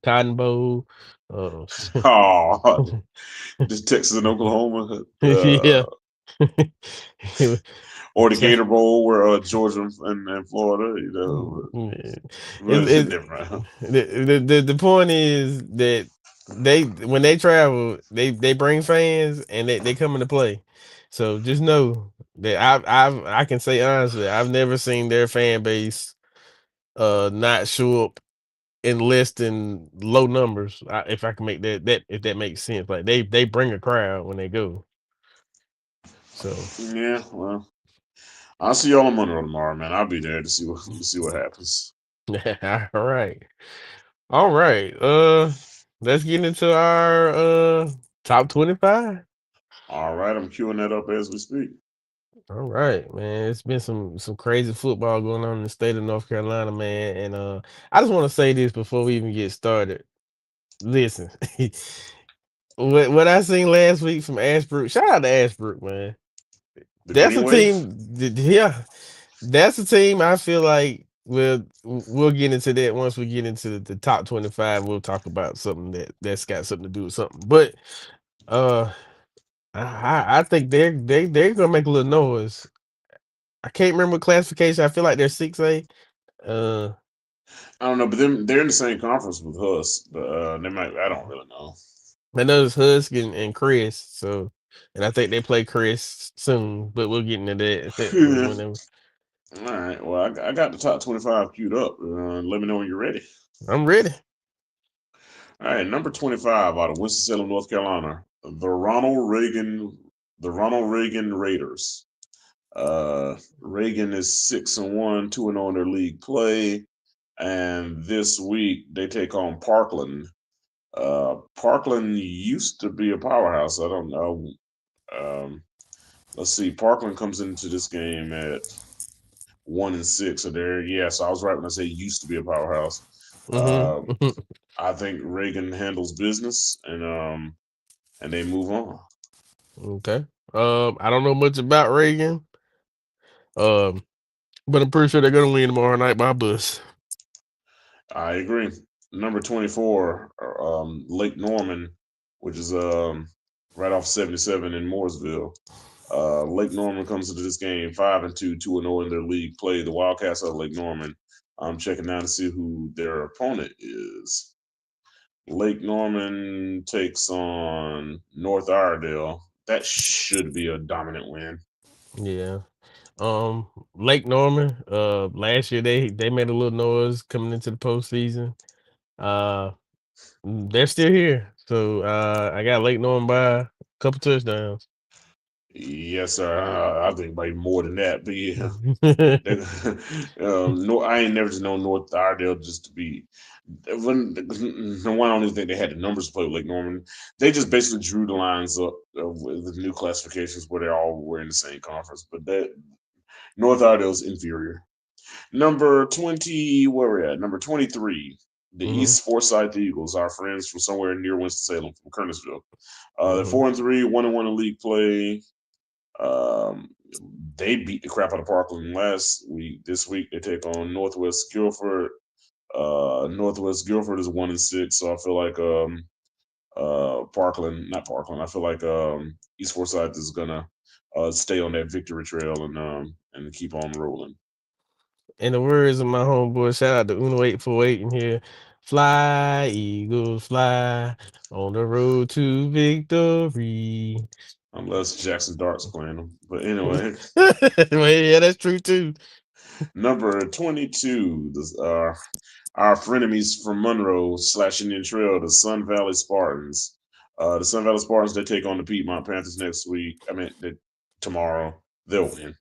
Cotton Bowl. Uh, Oh, just Texas and Oklahoma, yeah. or the Gator Bowl, where Georgia and Florida. You know, but it's It's different. the point is that when they travel, they bring fans and they come into play. So just know that I can say honestly, I've never seen their fan base not show up in less than low numbers. If I can make that if that makes sense, like they bring a crowd when they go. So Yeah, well. I'll see y'all on Monroe tomorrow, man. I'll be there to see what happens. All right. All right. Let's get into our top 25. All right, I'm queuing that up as we speak. All right, man. It's been some crazy football going on in the state of North Carolina, man. And I just want to say this before we even get started. Listen, what I seen last week from Ashbrook, shout out to Ashbrook, man. The That's Green a Wave. team. Yeah, that's a team. I feel like we'll get into that once we get into the top 25. We'll talk about something that's got something to do with something. But uh, I think they're gonna make a little noise. I can't remember what classification. I feel like they're 6A. Uh, I don't know, but they're in the same conference with us, but they might. I don't really know. I know it's Husk and Chris. So, and I think they play Chris soon. But we'll get into that whenever. All right. Well, I got the top 25 queued up. Let me know when you're ready. I'm ready. All right, number 25 out of Winston-Salem, North Carolina, the Ronald Reagan Raiders. Reagan is 6-1, 2-0 in their league play, and this week they take on Parkland. Parkland used to be a powerhouse. I don't know. Um, let's see. Parkland comes into this game at 1-6. So there, yeah. So I was right when I say used to be a powerhouse. Uh, Mm-hmm. I think Reagan handles business, and they move on. Okay. I don't know much about Reagan. Um, but I'm pretty sure they're gonna win tomorrow night by a bus. I agree. Number 24, Lake Norman, which is right off 77 in Mooresville. Lake Norman comes into this game 5-2, 2-0 in their league play. The Wildcats of Lake Norman. I'm checking now to see who their opponent is. Lake Norman takes on North Iredale. That should be a dominant win. Yeah. Lake Norman. Last year they made a little noise coming into the postseason. Uh, they're still here. So I got Lake Norman by a couple touchdowns. Yes, sir. I think maybe more than that, but yeah. No, I ain't never just known North Iredale just to be. No, one, I don't even think they had the numbers to play with Lake Norman. They just basically drew the lines up with the new classifications where they all were in the same conference. But that North Iredale's inferior. Number 20, where we're at? Number 23, the Hmm. East Forsyth Eagles, our friends from somewhere near Winston-Salem, from Kernersville. They're Hmm. 4-3, 1-1 in league play. Um, they beat the crap out of Parkland last week. This week they take on Northwest Guilford. Northwest Guilford is 1-6, so I feel like Parkland, not Parkland. I feel like East Forsyth is gonna stay on that victory trail and keep on rolling. In the words of my homeboy, shout out to Uno 848 in here. Fly, Eagles, fly on the road to victory. Unless Jackson Dart's playing them. But anyway, Well, yeah, that's true too. number 22, our frenemies from Monroe / Indian Trail, the Sun Valley Spartans. The Sun Valley Spartans, they take on the Piedmont Panthers next week. Tomorrow. They'll win.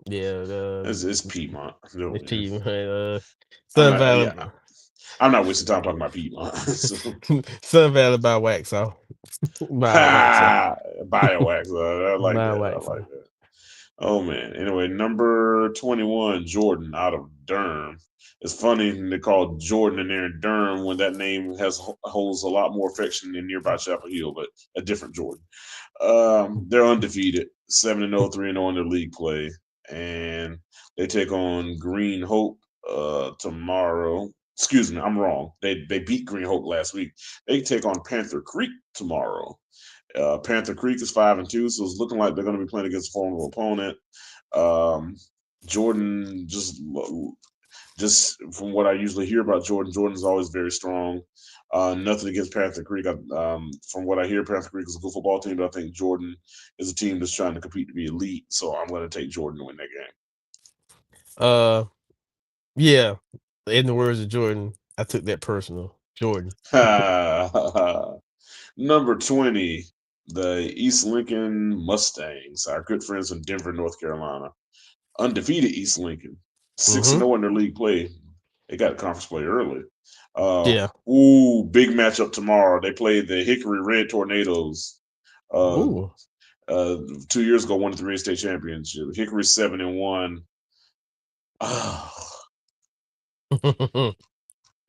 Yeah, It's Piedmont. They'll it's win. team, I'm Sun not. Valley, Yeah, I'm not wasting time talking about Piedmont. So, Sun Valley by Waxaw, by Waxaw, ha! Biowax. I like by that. I like Waxaw. that. Oh man. Anyway, number 21, Jordan out of Durham. It's funny they call Jordan in there in Durham when that name holds a lot more affection than nearby Chapel Hill, but a different Jordan. They're undefeated, 7-0, 3-0 in their league play, and they take on Green Hope tomorrow. Excuse me, I'm wrong. They beat Green Hope last week. They take on Panther Creek tomorrow. Panther Creek is 5-2, so it's looking like they're going to be playing against a formidable opponent. Um, Jordan, just from what I usually hear about Jordan, Jordan's always very strong. Nothing against Panther Creek. From what I hear, Panther Creek is a good football team, but I think Jordan is a team that's trying to compete to be elite. So I'm going to take Jordan to win that game. Uh, yeah. In the words of Jordan, I took that personal. Jordan. Number 20, the East Lincoln Mustangs, our good friends from Denver, North Carolina. undefeated East Lincoln, 6-0 Mm-hmm. in their league play. They got conference play early. Yeah. Big matchup tomorrow. They played the Hickory Red Tornadoes. Uh, Ooh. 2 years ago, won the 3A state championship. Hickory 7-1.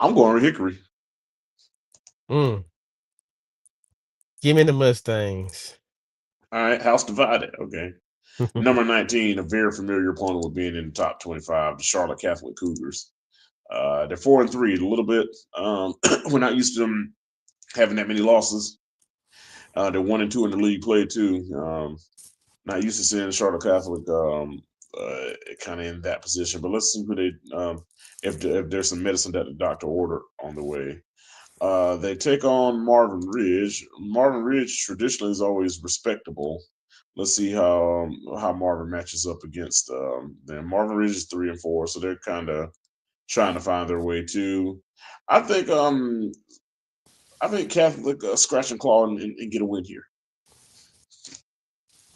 I'm going with Hickory. Mm. Give me the Mustangs. All right, house divided. Okay. Number 19, a very familiar opponent with being in the top 25, the Charlotte Catholic Cougars. They're 4-3, a little bit. We're not used to them having that many losses. They're 1-2 in the league play too. Not used to seeing Charlotte Catholic kind of in that position. But let's see who they if there's some medicine that the doctor ordered on the way. They take on Marvin Ridge. Marvin Ridge traditionally is always respectable. Let's see how Marvin matches up against them. Marvin Ridge is 3-4, so they're kind of trying to find their way too. I think um I think Catholic scratch and claw and get a win here.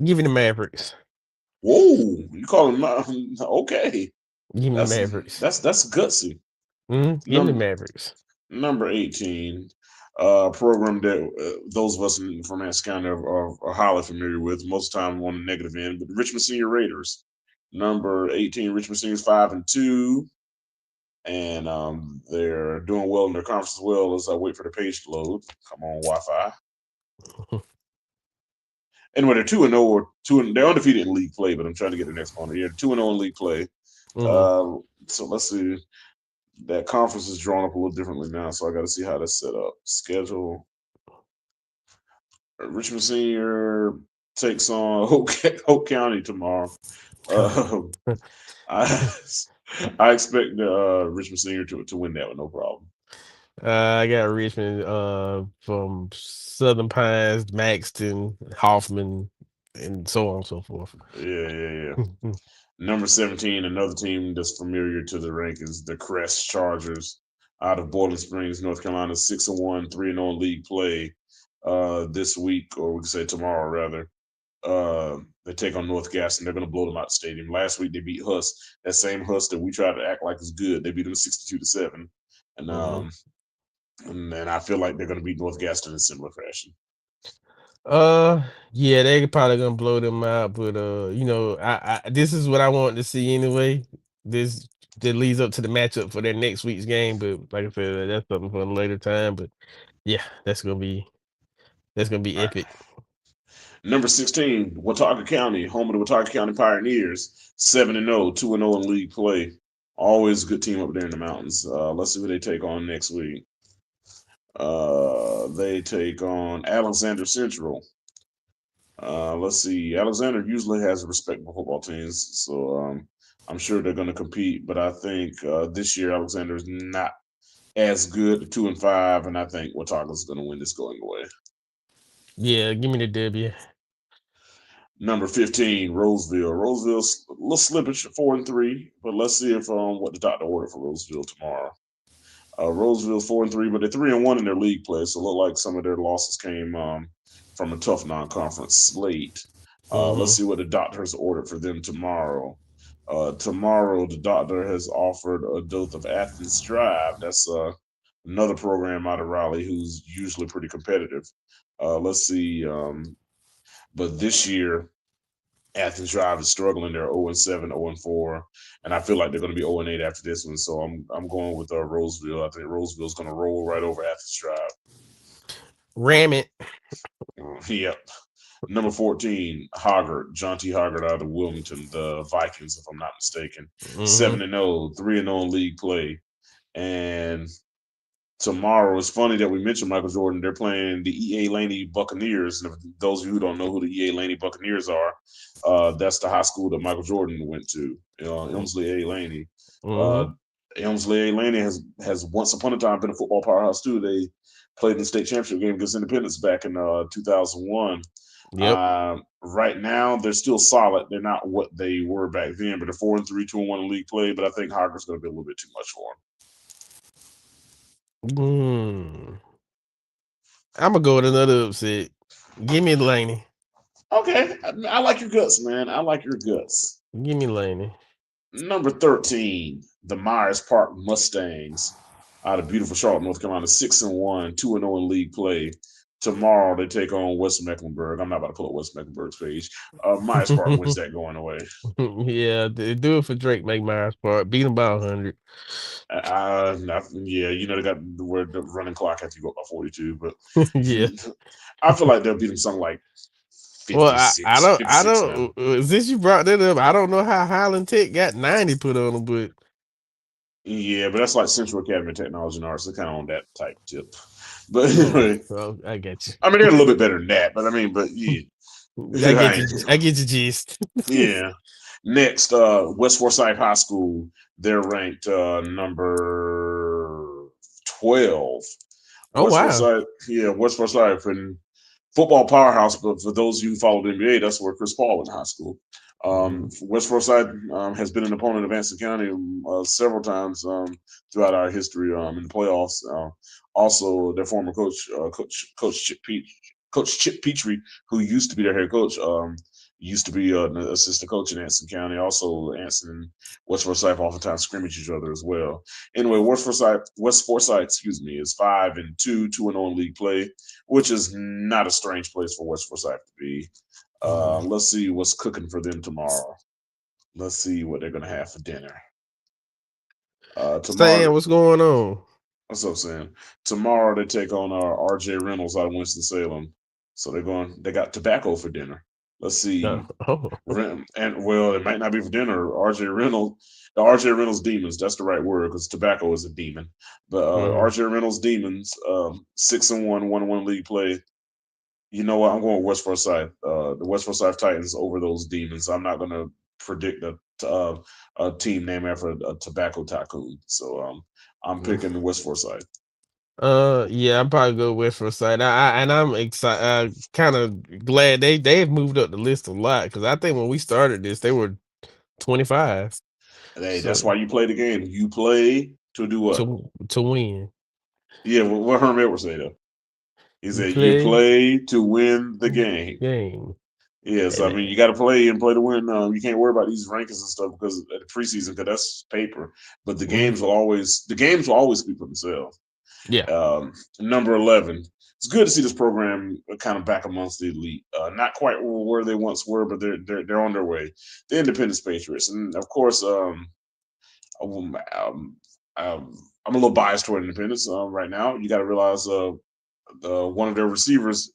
Give me the Mavericks. Whoa, you call him okay? Give me the That's Mavericks. that's gutsy. Mm-hmm. Give me the Number Mavericks. number 18, program that those of us from Anson County are highly familiar with. Most of the time on the negative end, but the Richmond Senior Raiders. Number 18, Richmond Seniors 5-2, and they're doing well in their conference as well. As I wait for the page to load. Come on, Wi-Fi. Anyway, they're 2-0 or they're undefeated in league play, but I'm trying to get the next one. Yeah, 2-0 in league play. Mm. Uh, so let's see. That conference is drawn up a little differently now, so I got to see how that's set up. Schedule. Richmond Senior takes on Hope County tomorrow. Uh, I I expect Richmond Senior to win that with no problem. I got Richmond from Southern Pines, Maxton, Hoffman, and so on and so forth. Yeah. Number 17, another team that's familiar to the rankings, the Crest Chargers out of Boiling Springs, North Carolina, 6-1, 3-0 in league play this week, or we can say tomorrow rather. They take on North Gaston. They're going to blow them out the stadium. Last week they beat Huss, that same Huss that we tried to act like is good. They beat them 62-7, and Mhm. and I feel like they're going to beat North Gaston in similar fashion. Uh, yeah, they probably gonna blow them out, but this is what I want to see anyway. This that leads up to the matchup for their next week's game, but like I said, that's something for a later time. But yeah, that's gonna be All right. epic. Number 16, Watauga County, home of the Watauga County Pioneers, 7-0, 2-0 in league play. Always a good team up there in the mountains. Let's see who they take on next week. They take on Alexander Central. Let's see. Alexander usually has respectable football teams, so I'm sure they're going to compete. But I think this year Alexander is not as good, 2-5, and I think Watauga's going to win this going away. Yeah, give me the W. Number 15, Roseville. Roseville's a little slippage, 4-3, but let's see if what the doctor ordered for Roseville tomorrow. Roseville's 4-3, but they're 3-1 in their league play, so it looked like some of their losses came from a tough non-conference slate. Let's Mm-hmm. see what the doctor has ordered for them tomorrow. Tomorrow, the doctor has offered a dose of Athens Drive. That's another program out of Raleigh who's usually pretty competitive. Let's see. But this year, Athens Drive is struggling. They're 0-7, 0-4, and I feel like they're going to be 0-8 after this one. So I'm going with Roseville. I think Roseville's going to roll right over Athens Drive. Ram it. Yep. Number 14, Hoggard, John T. Hoggard out of Wilmington, the Vikings, if I'm not mistaken. Mm-hmm. 7-0, 3-0 in league play. And tomorrow, it's funny that we mentioned Michael Jordan. They're playing the E.A. Laney Buccaneers. And if those of you who don't know who the E.A. Laney Buccaneers are, that's the high school that Michael Jordan went to, Elmsley A. Laney. Uh, Mm-hmm. Elmsley A. Laney has once upon a time been a football powerhouse too. They played in the state championship game against Independence back in 2001. Yep. Right now, they're still solid. They're not what they were back then, but they're 4-3, 2-1 in league play. But I think Hogger's going to be a little bit too much for them. Mm. I'm gonna go with another upset. Give me Laney. Okay, I like your guts, man. I like your guts. Give me Laney. Number 13, the Myers Park Mustangs out of beautiful Charlotte, North Carolina, 6-1, 2-0 in league play. Tomorrow they take on West Mecklenburg. I'm not about to pull up West Mecklenburg's page. Myers Park wins that going away. Yeah, they do it for Drake McMyers part. Beat him by 100. Yeah, they got the running clock after you go up by 42, but Yeah. I feel like they'll beat them something like Well, I 56, don't, I 56 don't. nothing. Since you brought that up, I don't know how Highland Tech got 90 put on them, but Yeah, but that's like Central Academy of Technology and Arts. They're kind of on that type tip. But mm, anyway, well, I get I mean, they're a little bit better than that. But I mean, but you. yeah, I I get ain't, you. I get your gist. yeah. Next, West Forsyth High School. They're ranked number 12. Oh West wow. Forsyth, yeah, West Forsyth, and football powerhouse. But for those of you who follow the NBA, that's where Chris Paul went to high school. Mhm. West Forsyth has been an opponent of Anson County several times throughout our history in the playoffs. Also, their former Coach Chip Petrie, who used to be their head coach, used to be an assistant coach in Anson County. Also, Anson and West Forsyth oftentimes scrimmage each other as well. Anyway, West Forsyth, excuse me, is 5-2, 2-0 in league play, which is not a strange place for West Forsyth to be. Mhm. Let's see what's cooking for them tomorrow. Let's see what they're gonna have for dinner. Sam, Tomorrow, what's going on? what's up, Sam? Tomorrow they take on R.J. Reynolds out of Winston Salem. So they got tobacco for dinner. Let's see. Oh. And well, it might not be for dinner. The R.J. Reynolds Demons. That's the right word because tobacco is a demon. But Mhm. R.J. Reynolds Demons, 6-1, 1-1 league play. You know what? I'm going West Forsyth. The West Forsyth Titans over those Demons. I'm not going to predict a team named after a tobacco tycoon. So I'm picking West Forsyth. Yeah, I'm probably go West for a side. And I'm excited. Kind of glad they've moved up the list a lot because I think when we started this, they were 25. Hey, that's So why you play the game. You play to do what? to win, Yeah, what Herm Edwards say though. He you said you play play to win the game. game. Yes, I And mean you got to play and play to win. You can't worry about these rankings and stuff because of the preseason because that's paper. But mhm, the games will always speak for themselves. yeah, Number 11. It's good to see this program kind of back amongst the elite. Not quite where they once were, but they're on their way. The Independence Patriots, and of course, um, um, I'm a little biased toward Independence right now. You got to realize one of their receivers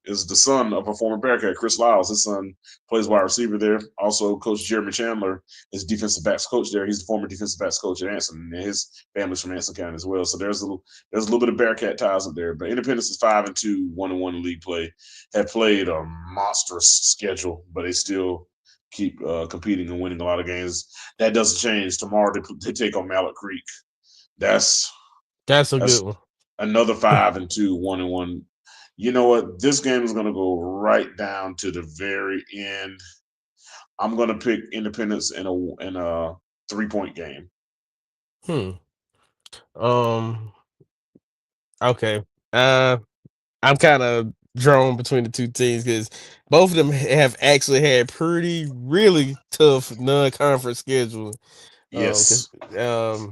is the son of a former Bearcat, Chris Lyles. His son plays wide receiver there. Also, Coach Jeremy Chandler is defensive backs coach there. He's the former defensive backs coach at Anson, and his family's from Anson County as well. So there's a little bit of Bearcat ties up there. But Independence is 5-2, 1-1 in league play. Have played a monstrous schedule, but they still keep competing and winning a lot of games. That doesn't change. Tomorrow they take on Mallet Creek. That's that's a good that's one. another 5-2, 1-1. You know what? This game is going to go right down to the very end. I'm going to pick Independence in a 3-point game. Hmm. Um. Okay. Uh. I'm kind of drawn between the two teams because both of them have actually had pretty really tough non-conference schedule. Because Yes.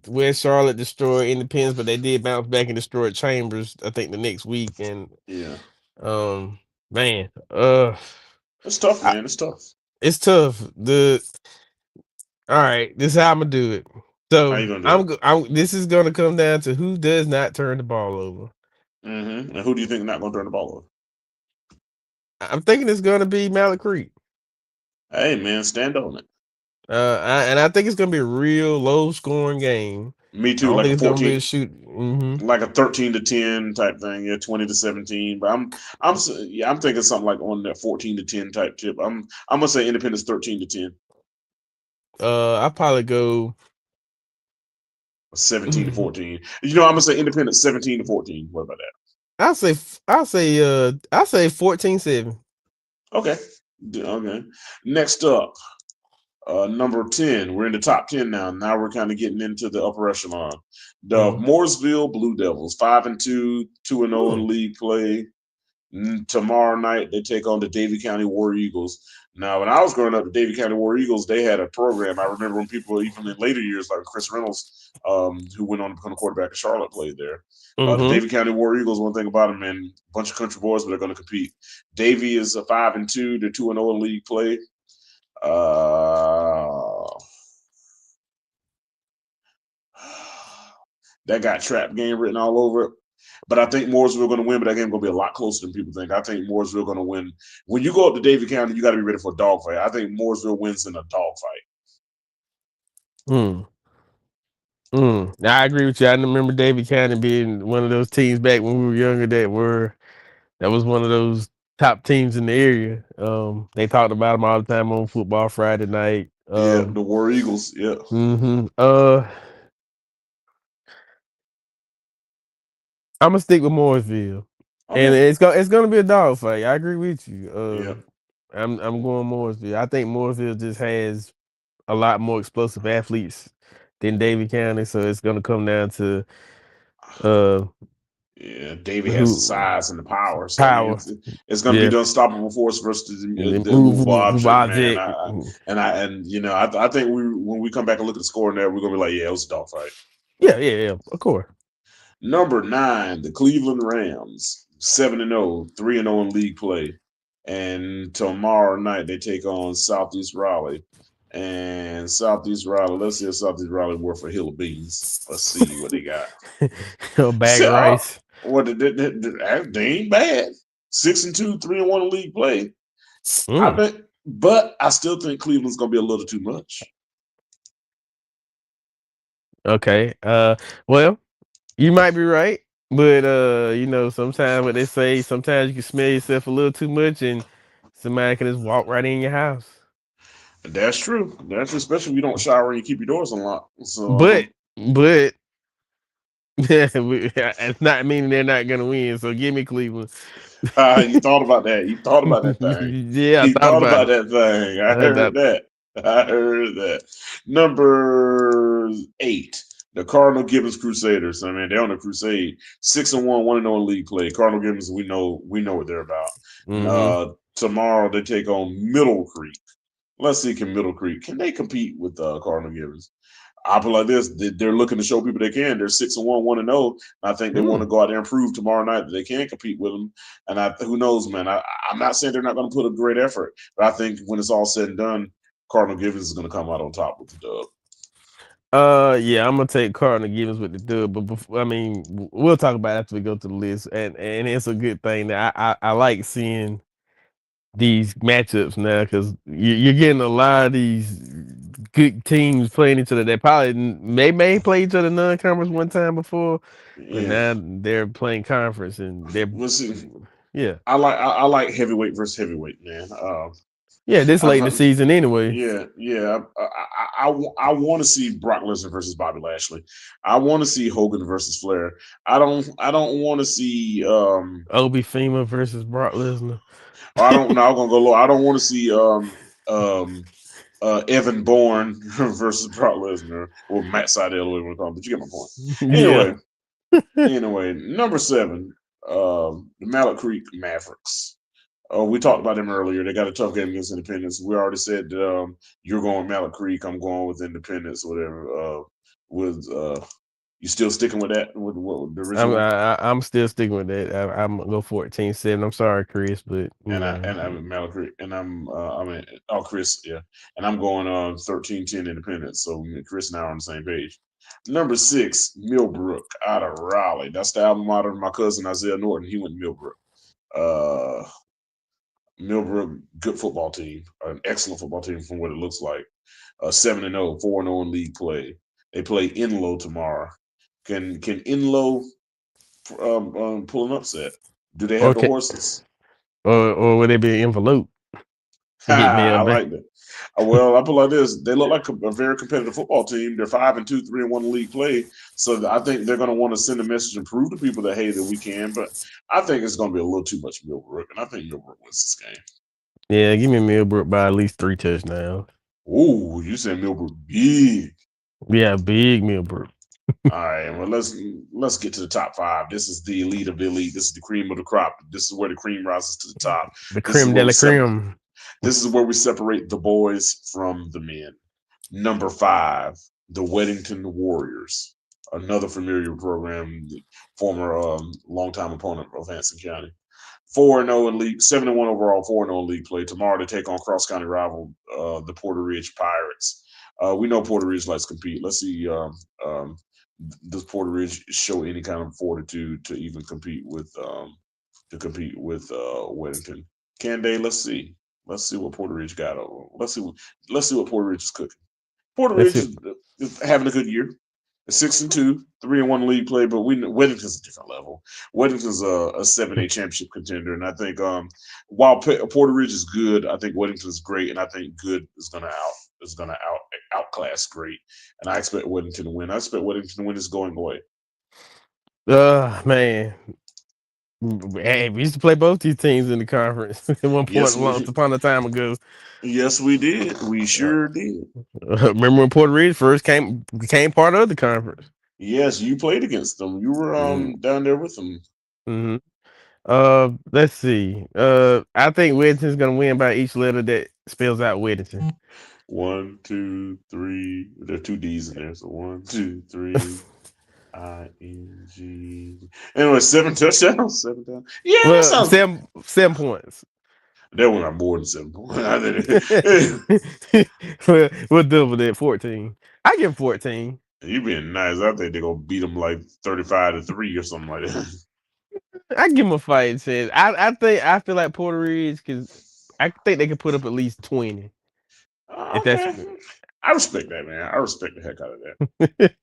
West Charlotte destroyed Independence, but they did bounce back and destroyed Chambers. I think the next week, and Yeah. um, man, It's tough, I, man. It's tough. it's tough. The All right, this is how I'm gonna do it. How So you going to do it? this is gonna come down to who does not turn the ball over. And who do you think is not going to turn the ball over? I'm thinking it's gonna be Mallet Creek. Hey, man, stand on it. I think it's gonna be a real low scoring game. Me I too, don't like think a it's gonna be 14, a shoot. like a 13-10 type thing. Yeah, 20-17. But I'm thinking something like on that 14-10 type tip. I'm gonna say Independence 13-10. I probably go. 17 to 14. I'm gonna say Independence 17 to 14. What about that? I'll say 14-7. Okay. Okay. Next up, number 10. We're in the top 10 now. Now we're kind of getting into the upper echelon. The Mm. Mooresville Blue Devils, 5-2, 2-0 Hmm. in league play. Tomorrow night they take on the Davie County War Eagles. Now, when I was growing up, the Davie County War Eagles, they had a program. I remember when people, even in later years, like Chris Reynolds, who went on to become the quarterback of Charlotte, played there. The Mm-hmm. Davie County War Eagles, one thing about them, man, bunch of country boys, but they're going to compete. Davie is a 5-2. They're 2-0 in league play. Uh, that got trap game written all over it. But I think Mooresville going to win, but that game going to be a lot closer than people think. I think Mooresville going to win. When you go up to Davie County, you got to be ready for a dogfight. I think Mooresville wins in a dogfight. Mm. Now, I agree with you. I remember David County being one of those teams back when we were younger that was one of those top teams in the area. They talked about them all the time on football Friday night. Yeah, the War Eagles. Yeah. Mm-hmm. I'm gonna stick with Mooresville, and Okay. it's gonna be a dogfight. I agree with you. Yeah. I'm going Mooresville. I think Mooresville just has a lot more explosive athletes than Davie County, so it's gonna come down to uh Yeah, Davey has the who size and the power, so I mean, power. it's going to be Yeah, the unstoppable force versus and then the movable move object, man. object. And you know, I think we when we come back and look at the score in there, we're going to be like, yeah, it was a dogfight. Yeah, of course. Number 9, the Cleveland Rams, 7-0, 3-0 in league play, and tomorrow night they take on Southeast Raleigh. And Southeast Raleigh, let's see if Southeast Raleigh worth a hill of beans. Let's see what they got. A bag of rice. What they ain't bad. 6-2, 3-1 in league play. I Mm, think, but I still think Cleveland's gonna be a little too much. okay. Well, you might be right, but sometimes what they say, sometimes you can smell yourself a little too much, and somebody can just walk right in your house. That's true. That's true, especially if you don't shower and you keep your doors unlocked. So But it's not meaning they're not gonna win. So give me Cleveland. you thought about that. You thought about that thing. Yeah, I You thought thought about about it. that thing. I heard That that. I heard that. Number 8, the Cardinal Gibbons Crusaders. I mean, they're on a crusade. 6-1, 1-0 in league play. Cardinal Gibbons, we know what they're about. hmm Tomorrow they take on Middle Creek. Let's see, can Middle Creek can they compete with Cardinal Gibbons? I feel like this. They're looking to show people they can. They're 6-1, 1-0. I think they want to mm. go out there and prove tomorrow night that they can compete with them. And who knows, man? I'm not saying they're not going to put a great effort, but I think when it's all said and done, Cardinal Gibbons is going to come out on top with the dub. Yeah, I'm gonna take Cardinal Gibbons with the dub, but before, I mean, we'll talk about it after we go to the list, and it's a good thing that I like seeing these matchups now because you're getting a lot of these good teams playing each other. They probably may play each other non-conference one time before, but Yeah, now they're playing conference and they're we'll see. yeah I like heavyweight versus heavyweight, man. yeah this late in the I've season anyway. Yeah. I want to see Brock Lesnar versus Bobby Lashley. I want to see Hogan versus Flair. I don't want to see Obi Fema versus Brock Lesnar. I don't know. I'm gonna go low. I don't want to see um Evan Bourne versus Brock Lesnar or Matt Sydal, whatever you want to call him. But you get my point. Yeah. Anyway, number 7, the Mallet Creek Mavericks. We talked about them earlier. They got a tough game against Independence. We already said that you're going with Mallet Creek. I'm going with Independence, whatever. With you still sticking with that? With the original? I'm still sticking with that. I'm gonna go 14-7. I'm sorry, Chris, but And I'm Mallet Creek, and Chris, yeah, and I'm going 13-10 Independence. So Chris and I are on the same page. Number 6, Millbrook out of Raleigh. That's the alma mater of my cousin Isaiah Norton. He went to Millbrook. Uh, Millbrook, good football team, an excellent football team from what it looks like. 7-0, 4-0 in league play. They play Inlow tomorrow. Can Inlow pull an upset? Do they have or the horses? would it be an envelope and get I mailed back? like that. Well, I put it like this: they look like a very competitive football team. They're 5-2, 3-1 league play. So I think they're going to want to send a message and prove to people that hey, that we can. But I think it's going to be a little too much Millbrook, and I think Millbrook wins this game. Yeah, give me Millbrook by at least 3 touchdowns. Ooh, you said Millbrook big. Yeah, big Millbrook. All right, well let's get to the top five. This is the elite of the elite. This is the cream of the crop. This is where the cream rises to the top. The This is creme where de we la separate. creme. This is where we separate the boys from the men. Number five, the Weddington Warriors, another familiar program, former longtime opponent of Hanson County. 4-0 in league, 7-1 overall, 4-0 in league play. Tomorrow they take on cross county rival, the Porter Ridge Pirates. We know Porter Ridge likes to compete. Let's see, does Porter Ridge show any kind of fortitude to even compete with Weddington? Can they? Let's see. Let's see what Porter Ridge got. Let's see what Porter Ridge is cooking. Porter That's Ridge it. is having a good year. 6-2, 3-1 league play, but we know Weddington's a different level. Weddington's a 7A championship contender, and I think while Porter Ridge is good, I think Weddington is great, and I think good is gonna outclass great, and I expect Weddington to win. I expect Weddington to win is going away. Man. Hey, we used to play both these teams in the conference at one point Yes, once we upon a time ago. yes we did. We Uh, sure did. remember when Puerto Rico first became part of the conference? Yes, you played against them. You were Mm-hmm. down there with them. Mm-hmm. Let's see. I think Weddington's gonna win by each letter that spells out Weddington. One, two, three. There are two D's in there. So one, two, three. ING. Anyway, seven touchdowns, 7 times. Yeah, that Well, sounds. 7 points. That one got more than 7 points. We'll double that 14. I give 14. You being nice. I think they're gonna beat them like 35-3 or something like that. I give them a fight chance. I feel like Puerto Rico because I think they could put up at least 20. If that's Okay, I respect that, man. I respect the heck out of that.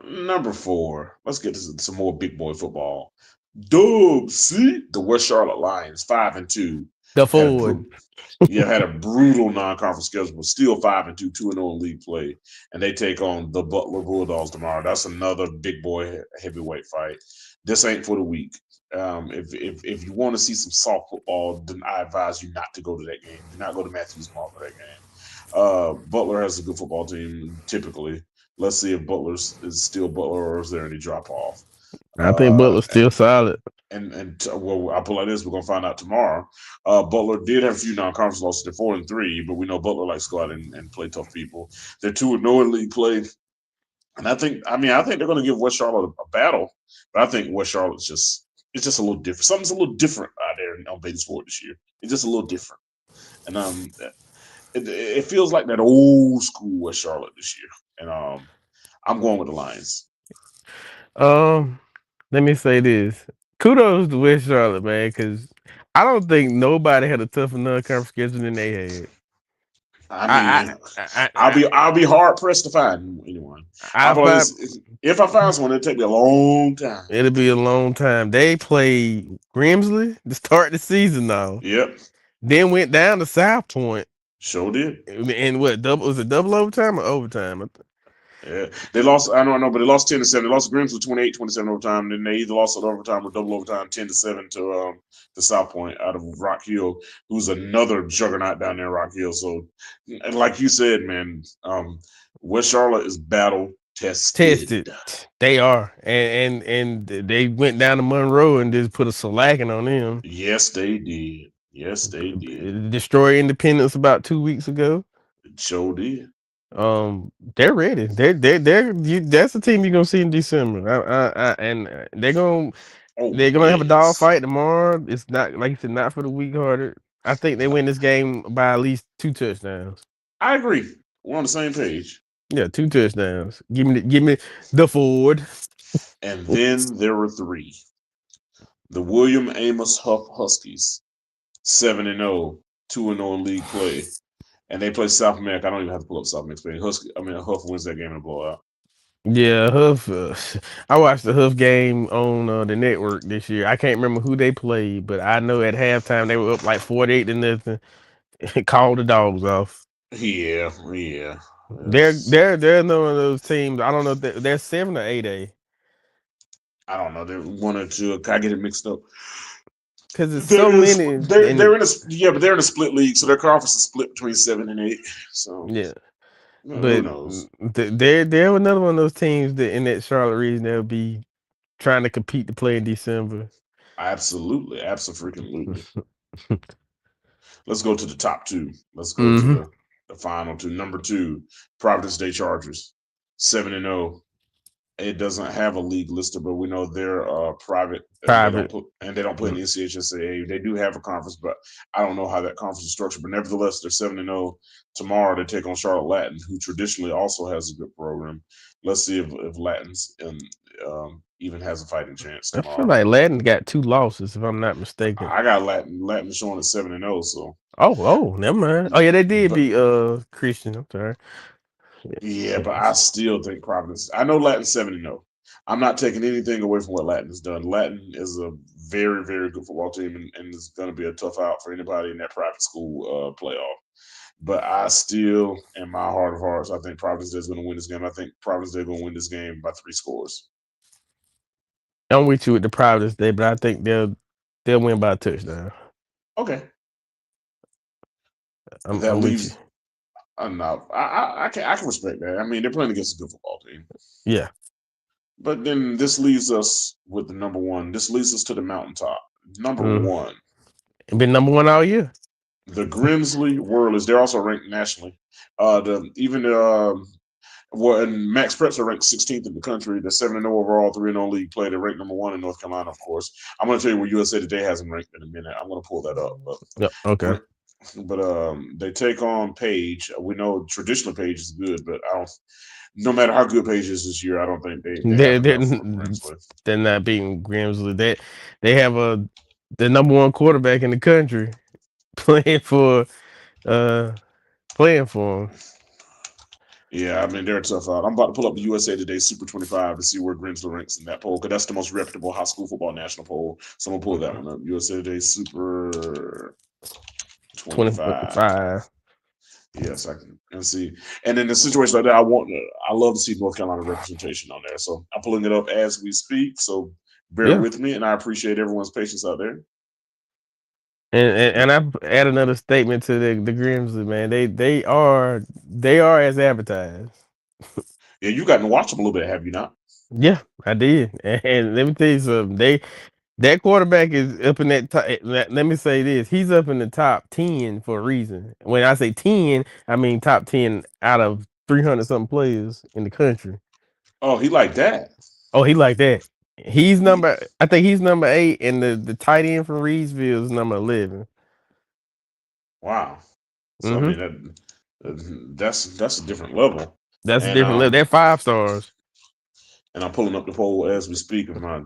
Number four. Let's get to some more big boy football. Dub, see the West Charlotte Lions, 5-2, the had a Ford. had a brutal non-conference schedule, but still 5-2, 2-0 in league play, and they take on the Butler Bulldogs tomorrow. That's another big boy heavyweight fight. This ain't for the weak. If you want to see some soft football, then I advise you not to go to that game. Do not go to Matthews Mall for that game. Butler has a good football team typically. Let's see if Butler is still Butler or is there any drop off. I think Uh, Butler's still solid. well, I put like this: we're gonna find out tomorrow. Butler did have a few non-conference losses. They're 4-3, but we know Butler likes to go out and play tough people. They're 2-0 in league play, and I think they're gonna give West Charlotte a battle. But I think West Charlotte's just a little different. Something's a little different out there on Bates Sport this year. It's just a little different, and it feels like that old school West Charlotte this year. And I'm going with the Lions. Um, Let me say this. Kudos to West Charlotte, man, because I don't think nobody had a tougher non-conference schedule than they had. I I mean, I I I, I'll be hard pressed to find anyone. I I I feel like find this. If I find someone, it'll take me a long time. it'll be a long time. They played Grimsley to start the season now. Yep, Then went down to South Point sure did. and what double was it double overtime or overtime? Yeah, they lost. I don't know, but they lost 10-7. They lost Grims with 28-27 overtime. Then they either lost at overtime or double overtime, 10-7 to South Point out of Rock Hill, who's another juggernaut down there, in Rock Hill. So, and like you said, man, West Charlotte is battle tested. Tested. They are. And they went down to Monroe and just put a slacking on them. Yes, they did. Yes, they did. Destroy Independence about 2 weeks ago. It sure did. They're ready. That's the team you're gonna see in December. And Oh they're gonna have a dog yes, fight tomorrow. It's not like you said, not for the weak hearted. I think they win this game by at least 2 touchdowns. I agree. We're on the same page. Yeah, 2 touchdowns. Give me the Ford. And then there were three: the William Amos Huff Huskies, 7-0, 2-0 in league play, and they play South America. I don't even have to pull up South America. Huff wins that game in a blowout. Yeah, Huff. I watched the Huff game on the network this year. I can't remember who they played, but I know at halftime they were up like 48-0. Called the dogs off. Yeah, yeah. They're Yes. they're they're one of those teams. I don't know if they're 7 or 8A I don't know. They're one or two. I get it mixed up. because it's so many. They're And in a but they're in a split league, so their conference is split between 7 and 8. So yeah, Who But knows? they're another one of those teams that in that Charlotte region they'll be trying to compete to play in December. Absolutely, absolutely. Let's go to the top two. Let's go to Mm-hmm. the final two. Number two, Providence Day Chargers, 7-0. It doesn't have a league listed, but we know they're private and Private. they don't play in Mm. the NCHSAA. They do have a conference, but I don't know how that conference is structured. But nevertheless, they're 7-0. Tomorrow they take on Charlotte Latin, who traditionally also has a good program. Let's see if Latin's even has a fighting chance I feel tomorrow. like Latin got 2 losses, if I'm not mistaken. I got Latin showing at 7-0. So Oh, never mind. Oh yeah, they did but beat Christian. I'm sorry. yeah, Yeah. but I still think Providence. I know Latin 7-0. I'm not taking anything away from what Latin has done. Latin is a very, very good football team, and it's going to be a tough out for anybody in that private school playoff. But I still, in my heart of hearts, I think Providence Day is going to win this game. I think Providence Day is going to win this game by 3 scores. I'm with you with the Providence Day, but I think they'll win by a touchdown. Okay, that I'm with you. leaves enough. I can respect that. I mean, they're playing against a good football team. Yeah. But then this leaves us with the number one. This leads us to the mountaintop. Number Mm. one, Been number 1 all year. the Grimsley Whirlers. They're also ranked nationally. The even well, and Max Preps are ranked 16th in the country. They're 7-0 overall, 3-0 league play. They're ranked number 1 in North Carolina, of course. I'm going to tell you where USA Today hasn't ranked in a minute. I'm going to pull that up, Yep. Okay. but they take on Page. We know traditional Page is good, but I don't. No matter how good Page is this year, I don't think they They're have they're enough for Grimsley. they're not beating Grimsley. They have the number 1 quarterback in the country playing for uh playing for them. Yeah, I mean they're a tough out. I'm about to pull up the USA Today Super 25 to see where Grimsley ranks in that poll because that's the most reputable high school football national poll. So I'm gonna pull that one up. USA Today Super 25. 25. Yes, I can and see. And in a situation like that, I love to see North Carolina representation on there. So I'm pulling it up as we speak. So bear Yeah. with me, and I appreciate everyone's patience out there. And I add another statement to the Grimsley, man. They are as advertised. Yeah, you got to watch them a little bit, have you not? Yeah, I did. And let me tell you something. That quarterback is up in that top. Let me say this: he's up in the top 10 for a reason. When I say 10, I mean top 10 out of 300 something players in the country. Oh, he like that. Oh, he like that. He's He, number. I think he's number 8, and the tight end from Reedsville is number 11. wow. So I Mm-hmm. mean that's a different level. That's a And different level. They're 5 stars. I'm pulling up the poll as we speak. Of my,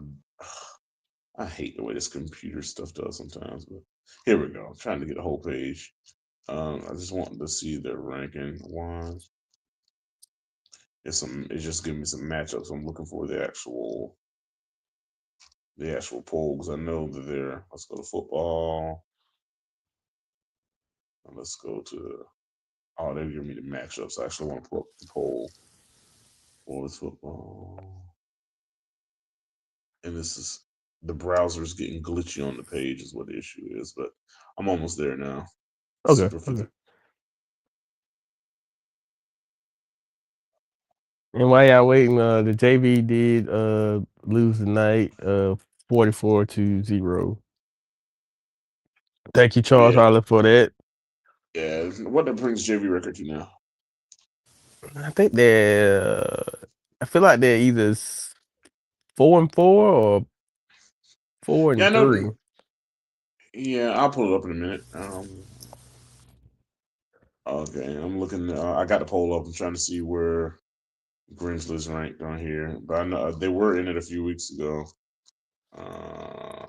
I hate the way this computer stuff does sometimes. But here we go. I'm trying to get the whole page. I just want to see their ranking. One, it's just giving me some matchups. I'm looking for the actual poll because I know that they're. Let's go to football. And let's go to. Oh, they're giving me the matchups. I actually want to pull up the poll for this football. And this is the browser's getting glitchy on the page is what the issue is, but I'm almost there now. Okay. Super Okay. 50. And while y'all waiting, the JV did lose tonight, 44-0. Thank you, Charles Yeah, Holland, for that. yeah. What that brings JV record to now? I think I feel like they're either 4-4 or four Yeah, I and know. three. Yeah, I'll pull it up in a minute. Okay, I'm looking. I got the poll up. I'm trying to see where Grinchlick's ranked on here, but I know they were in it a few weeks ago. Uh,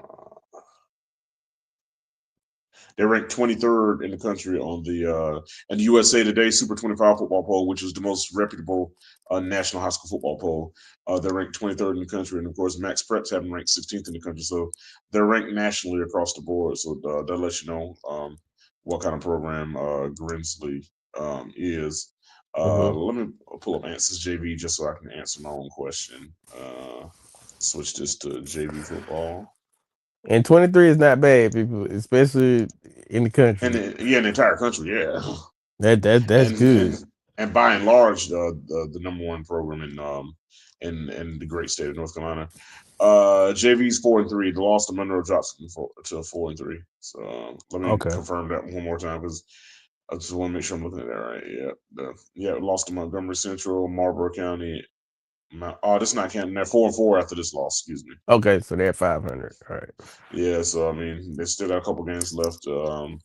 They ranked 23rd in the country on the USA Today Super 25 football poll, which is the most reputable national high school football poll. They're ranked 23rd in the country, and of course, Max Preps have them ranked 16th in the country. So they're ranked nationally across the board. So that lets you know what kind of program Grimsley is. Mm-hmm. Let me pull up Answers JV just so I can answer my own question. Switch this to JV football. And 23 is not bad, people, especially in the And country. yeah, in the entire country, yeah. That's and good. and by and large, the number one program in the great state of North Carolina. JV's 4-3. The loss to Monroe drops to 4-3. So let me Okay. confirm that one more time because I just want to make sure I'm looking at that right. Yeah, lost to Montgomery Central, Marlboro County. This is not counting. They're 4-4 after this loss. Excuse me. Okay, so they're 500. All right. Yeah, so I mean, they still got a couple games left. Yeah.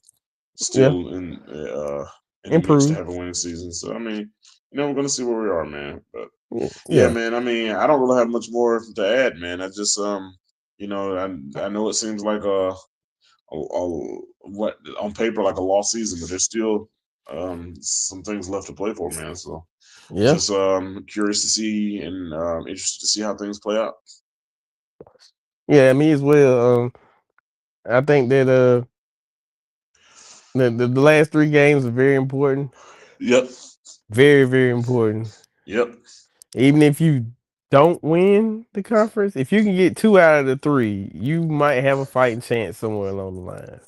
Still in the mix to Improve. have a winning season. So I mean, we're gonna see where we are, man. But yeah, Yeah. man. I mean, I don't really have much more to add, man. I just I know it seems like what on paper like a lost season, but there's still some things left to play for, man. So Yeah. just curious to see and interested to see how things play out. Yeah, me as well. I think that the last three games are very important. Yep. Very, very important. Yep. Even if you don't win the conference, if you can get two out of the three, you might have a fighting chance somewhere along the line.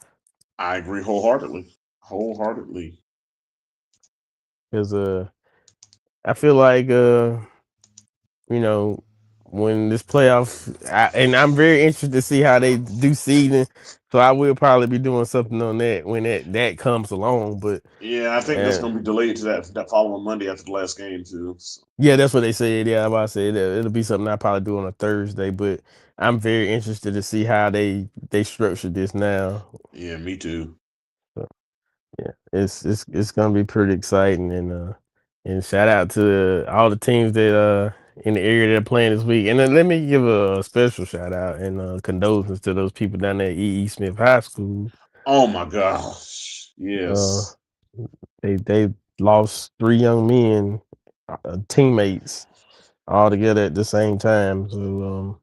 I agree wholeheartedly. Wholeheartedly. Because I feel like you know, when this playoff, and I'm very interested to see how they do seeding. So I will probably be doing something on that when that comes along. But Yeah, I think that's uh, going to be delayed to that following Monday after the last game too. So, yeah, that's what they said. Yeah, I'm about to say that it'll be something I probably do on a Thursday. But I'm very interested to see how they structure this now. yeah, me too. So, yeah, it's gonna be pretty exciting, and shout out to all the teams that in the area that are playing this week. And then let me give a special shout out and condolences to those people down there at E. Smith High School. Oh my gosh, Uh, yes, they lost three young men, teammates, all together at the same time. So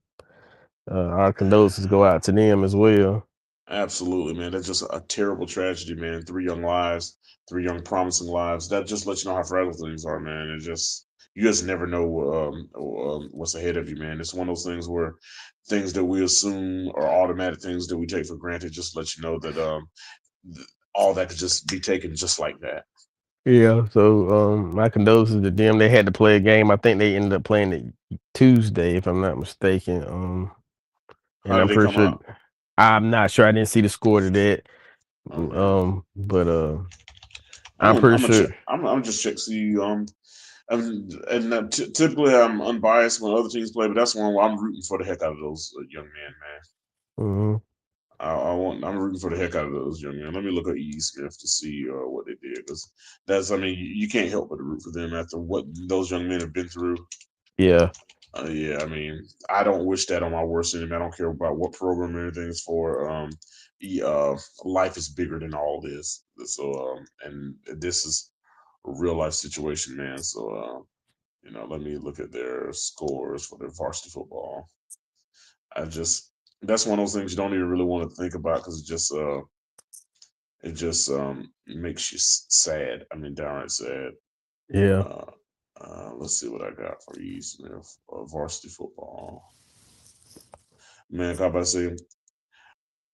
our condolences go out to them as well. absolutely, man. That's just a terrible tragedy, man. Three young lives, three young promising lives. That just lets you know how fragile things are, man. It just you just never know what's ahead of you, man. It's one of those things where things that we assume are automatic things that we take for granted just let you know that all that could just be taken just like that. Yeah, so my condolences to them. They had to play a game. I think they ended up playing it Tuesday, if I'm not mistaken. How And did I'm they pretty come sure out? I'm not sure. I didn't see the score to that. Okay. But I'm I'm gonna, pretty I'm gonna check. sure. I'm just check see and typically I'm unbiased when other teams play, but that's one where I'm rooting for the heck out of those young men, man. Mhm. I'm rooting for the heck out of those young men. Let me look at E. Smith to see what they did because that's I mean you can't help but root for them after what those young men have been through. Yeah, Yeah, I mean I don't wish that on my worst enemy. I don't care about what program or anything is for. Life is bigger than all this. So and this is a real life situation, man. So let me look at their scores for their varsity football. I just that's one of those things you don't even really want to think about because it just makes you sad. I mean, downright sad. yeah, Uh, let's see what I got for you, Smith. Varsity football. Man, I about to say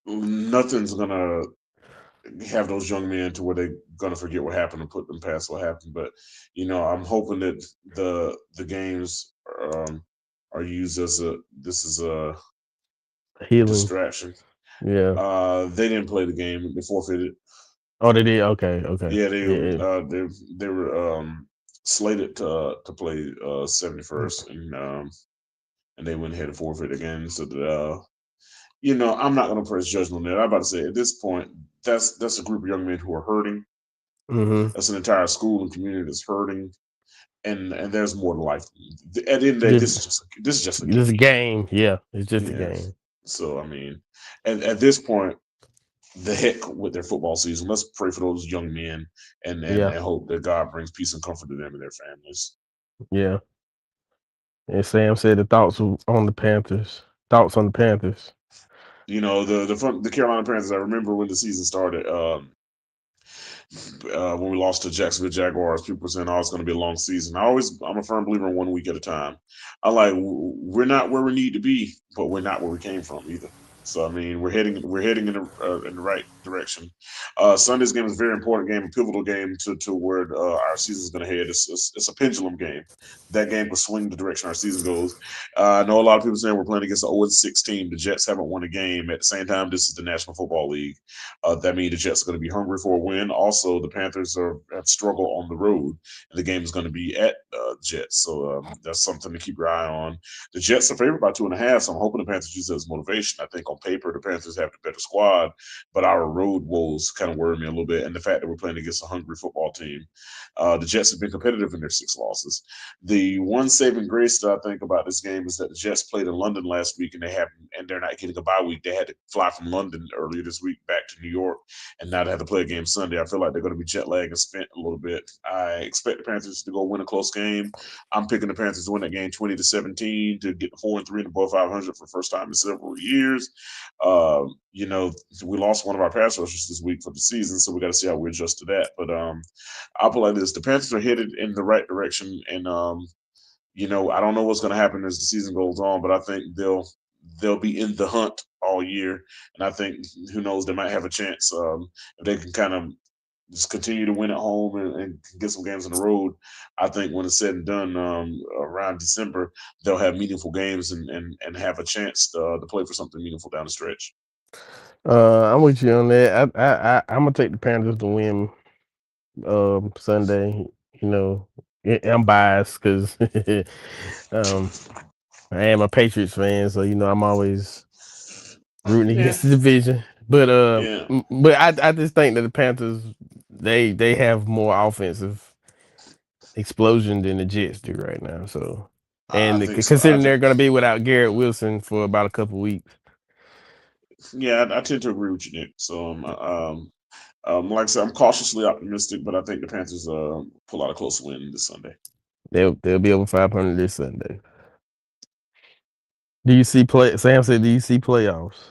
nothing's gonna have those young men to where they're gonna forget what happened and put them past what happened. But I'm hoping that the games are used as a this is a healing. distraction. Yeah. They didn't play the game. They forfeited. Oh, they did. Okay, okay. Yeah, Yeah. they were slated to play 71st, and they went ahead and forfeit again. So that I'm not going to press judgment on that. I'm about to say at this point, that's a group of young men who are hurting. Mm-hmm. That's an entire school and community that's hurting, and there's more to life. At the end of the day, Just this is just a this game. game. Yeah, it's just a Yeah. game. So I mean, at this point, the heck with their football season. Let's pray for those young men and Yeah, hope that God brings peace and comfort to them and their families. yeah. And Sam said the on the Panthers. Thoughts on the Panthers. The Carolina Panthers. I remember when the season started. When we lost to Jacksonville Jaguars, people were saying, "Oh, it's going to be a long season." I'm a firm believer in 1 week at a time. I like we're not where we need to be, but we're not where we came from either. So I mean, we're heading in the right direction. Sunday's game is a very important game, a pivotal game to where our season is going to head. It's a pendulum game. That game will swing the direction our season goes. I know a lot of people saying we're playing against an 0-6 team. The Jets haven't won a game. At the same time, this is the National Football League. That means the Jets are going to be hungry for a win. Also, the Panthers have struggled on the road, and the game is going to be at Jets. So that's something to keep your eye on. The Jets are favored by 2.5, so I'm hoping the Panthers use that as motivation. I think on paper the Panthers have the better squad, but our road woes kind of worry me a little bit, and the fact that we're playing against a hungry football team. The Jets have been competitive in their 6 losses. The one saving grace that I think about this game is that the Jets played in London last week, and they're not getting a bye week. They had to fly from London earlier this week back to New York, and now they have to play a game Sunday. I feel like they're going to be jet lagged and spent a little bit. I expect the Panthers to go win a close game. I'm picking the Panthers to win that game 20-17 to get the 4-3 and above 500 for the first time in several years. You know, we lost one of our pass rushers this week for the season, so we got to see how we adjust to that. But I'll put like this: the Panthers are headed in the right direction, and I don't know what's going to happen as the season goes on, but I think they'll be in the hunt all year, and I think who knows they might have a chance if they can kind of just continue to win at home and get some games on the road. I think when it's said and done, around December, they'll have meaningful games and have a chance to play for something meaningful down the stretch. I'm with you on that. I'm gonna take the Panthers to win Sunday. You know, I'm biased because um I am a Patriots fan, so I'm always rooting Yeah, against the division. But yeah. I just think that the Panthers they have more offensive explosion than the Jets do right now. So, I and think so. I considering think, they're going to be without Garrett Wilson for about a couple weeks, yeah, I tend to agree with you, Nick. So, like I said, I'm cautiously optimistic, but I think the Panthers pull out a close win this Sunday. they'll be over 500 this Sunday. Do you see play? Sam said, "Do you see playoffs?"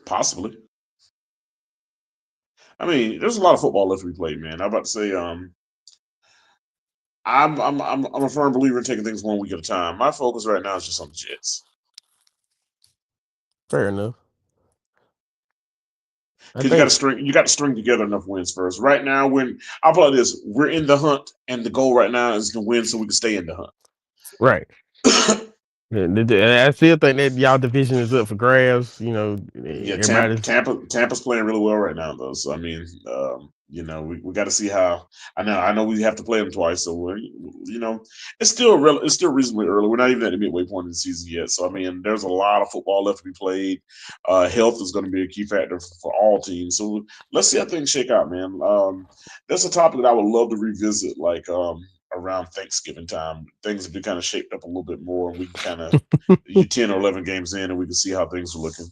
Possibly. I mean, there's a lot of football left to be played, man. I'm about to say, I'm a firm believer in taking things one week at a time. My focus right now is just on the Jets Fair enough. I because you got to think string together enough wins first. Right now, when I'll put it like this, we're in the hunt, and the goal right now is to win so we can stay in the right. hunt. Yeah, I still think that y'all division is up for grabs. Yeah, Tampa, Everybody's Tampa, Tampa's playing really well right now, though. So I mean, we got to see how. I know we have to play them twice, so it's still reasonably early. We're not even at the midway point of the season yet. So I mean, there's a lot of football left to be played. Health is going to be a key factor for all teams. So let's see how things shake out, man. That's a topic that I would love to revisit, like around Thanksgiving time. Things have been kind of shaped up a little bit more, and we can kind of you 10 or 11 games in, and we can see how things are looking.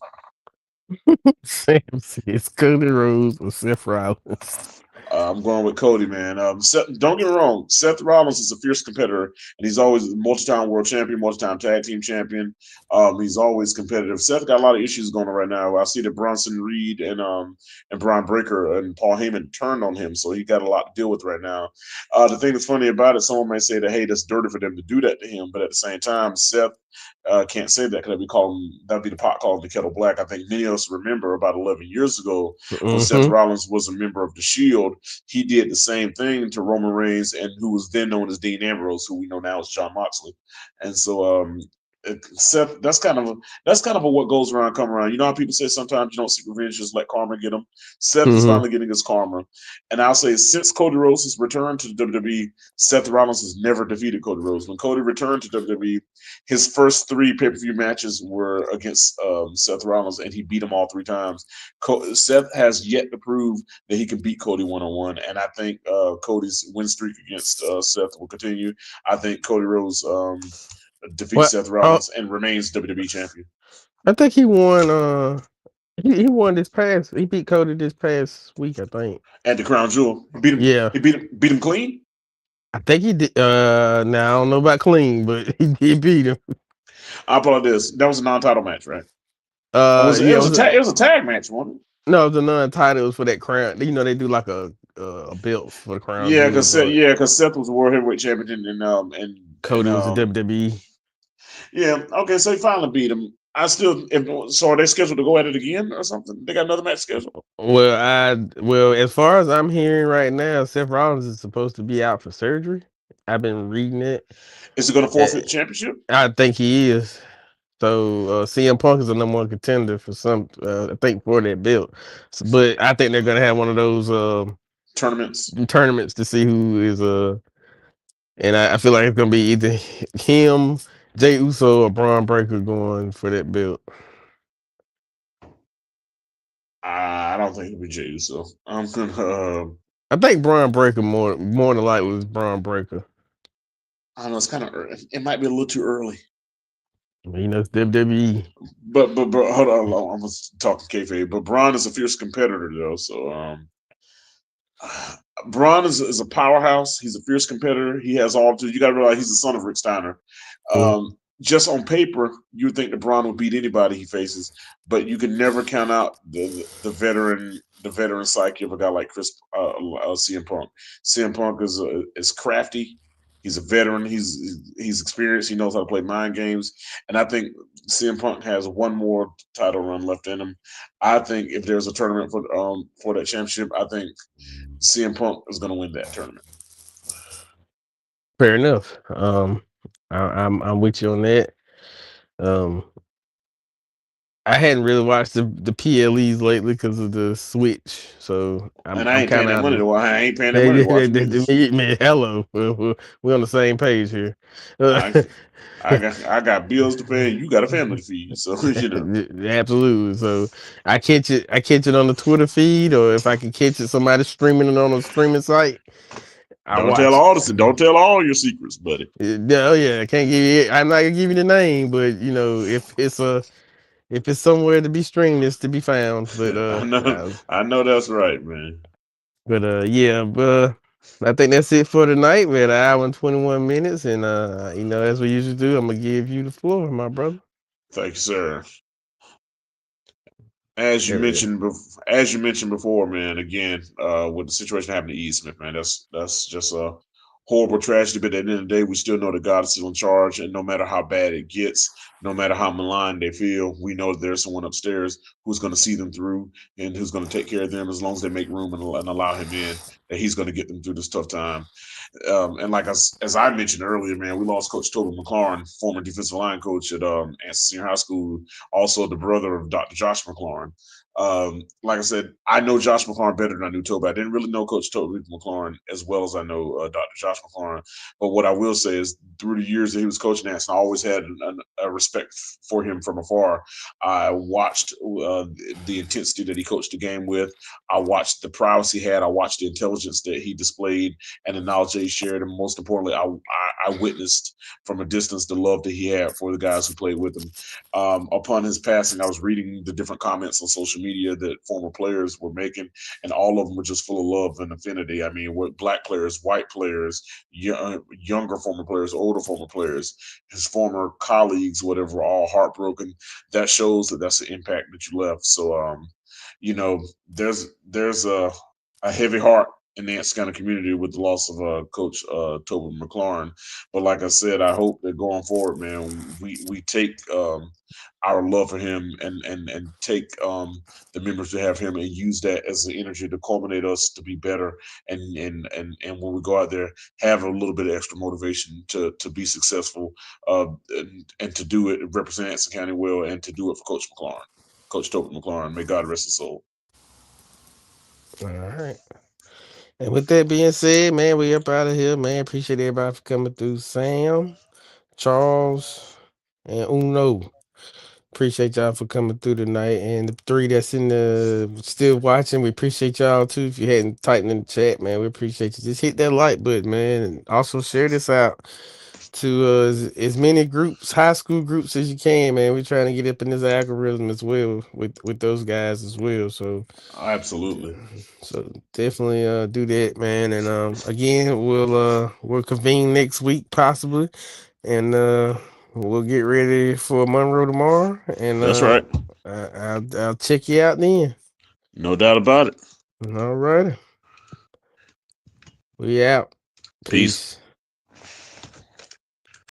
Sam says Cody Rhodes or Seth Rollins. I'm going with Cody, man. Don't get me wrong. Seth Rollins is a fierce competitor, and he's always a multi-time world champion, multi-time tag team champion. He's always competitive. Seth got a lot of issues going on right now. I see that Bronson Reed and Brian Breaker and Paul Heyman turned on him, so he got a lot to deal with right now. The thing that's funny about it, someone may say that hey, that's dirty for them to do that to him, but at the same time, Seth can't say that because that'd be the pot calling the kettle black. I think many of us remember about 11 years ago when Seth Mm-hmm. Rollins was a member of the Shield, he did the same thing to Roman Reigns and who was then known as Dean Ambrose, who we know now as John Moxley. And so Seth, that's kind of what goes around, come around. You know how people say sometimes you don't seek revenge, just let karma get them. Seth is Mm-hmm. finally getting his karma, and I'll say since Cody Rhodes' return to WWE, Seth Rollins has never defeated Cody Rhodes. When Cody returned to WWE, his first 3 pay-per-view matches were against Seth Rollins, and he beat him all 3 times. Seth has yet to prove that he can beat Cody one-on-one, and I think Cody's win streak against Seth will continue. I think Cody Rhodes defeats Well, Seth Rollins and remains WWE champion. I think he won. He won this past. He beat Cody this past week. I think. At the Crown Jewel, he beat him. Yeah, He beat him clean. I think he did. Now I don't know about clean, but he did beat him. I apologize. That was a non-title match, right? Or was it? It Yeah, was a tag. It was a tag match, wasn't it? no, it was a non-title. It was for that crown. They do like a belts for the crown Yeah, jewels, but because Seth was the world heavyweight champion, and Cody was the WWE. Yeah. Okay. So he finally beat him. I still. So are they scheduled to go at it again or something? They got another match scheduled. Well, as far as I'm hearing right now, Seth Rollins is supposed to be out for surgery. I've been reading it. Is he going to Uh, forfeit the championship I think he is. So CM Punk is the number one contender for some. I think for that belt. But I think they're gonna have one of those tournaments? tournaments to see who is and I feel like it's gonna be either him, Jay Uso, or Braun Breaker going for that belt. I don't think it'll be Jey Uso. I'm gonna. I think Braun Breaker more than likely was Braun Breaker. I don't know. It's kind of. It might be a little too early. You know, it's WWE. But hold on. I'm talking kayfabe. But Braun is a fierce competitor though. So Braun is a powerhouse. He's a fierce competitor. He has all. You got to realize he's the son of Rick Steiner. Mm. Just on paper, you would think that Braun would beat anybody he faces, but you can never count out the veteran psyche of a guy like CM Punk. CM Punk is crafty. He's a veteran. He's experienced. He knows how to play mind games, and I think CM Punk has one more title run left in him. I think if there's a tournament for that championship, I think CM Punk is going to win that tournament. Fair enough. I'm with you on that. Um, I hadn't really watched the PLEs lately because of the Switch, so And I I'm ain't paying kind of that out money of. to watch. I ain't paying that Hey, money to watch them either. man, hello, we're on the same page here. I I got bills to pay. You got a family to feed, so you know. Absolutely. So I catch it on the Twitter feed, or if I can catch it, somebody streaming it on a streaming site, I Don't tell watch all it. this. Don't tell all your secrets, buddy. Yeah, oh yeah, I can't give you. I'm not gonna give you the name, but if it's somewhere to be streamed, it's to be found. But I know. I know that's right, man. yeah, but I think that's it for tonight. We're at an hour and 21 minutes, and as we usually do, I'm gonna give you the floor, my brother. Thank you, sir. As you Yeah. mentioned, as you mentioned before, man. Again, with the situation happening to E. Smith, man, that's just a horrible tragedy. But at the end of the day, we still know that God is still in charge, and no matter how bad it gets, no matter how maligned they feel, we know that there's someone upstairs who's going to see them through and who's going to take care of them as long as they make room and allow Him in. That He's going to get them through this tough time. And like as I mentioned earlier, man, we lost Coach Toby McLaurin, former defensive line coach at Anson Senior High School, also the brother of Dr. Josh McLaurin. Like I said, I know Josh McLaurin better than I knew Toby. I didn't really know Coach Toby McLaurin as well as I know Dr. Josh McLaurin. But what I will say is, through the years that he was coaching Anson, I always had a respect for him from afar. I watched the intensity that he coached the game with. I watched the prowess he had. I watched the intelligence that he displayed and the knowledge that he shared. And most importantly, I witnessed from a distance the love that he had for the guys who played with him. Upon his passing, I was reading the different comments on social media that former players were making, and all of them were just full of love and affinity. I mean, what black players, white players, younger former players, older former players, his former colleagues, whatever, were all heartbroken. That shows that that's the impact that you left. So, you know, there's a heavy heart in the Nance County community with the loss of Coach Toby McLaurin. But like I said, I hope that going forward, man, we take our love for him and take the members to have him and use that as the energy to culminate us to be better and when we go out there have a little bit of extra motivation to be successful and to do it represent Anson County well and to do it for Coach McLaurin, Coach Toby McLaurin. May God rest his soul. All right. And with that being said, man, we up out of here, man. Appreciate everybody for coming through. Sam, Charles, and Uno. Appreciate y'all for coming through tonight. And the three that's in the still watching, we appreciate y'all too. If you hadn't typed in the chat, man, we appreciate you. Just hit that like button, man. And also share this out to as many groups, high school groups as you can, man. We're trying to get up in this algorithm as well with those guys as well. Absolutely. So definitely do that, man. And again, we'll convene next week possibly, and we'll get ready for Monroe tomorrow. And That's right. I'll check you out then. No doubt about it. All right, we out. Peace. Peace.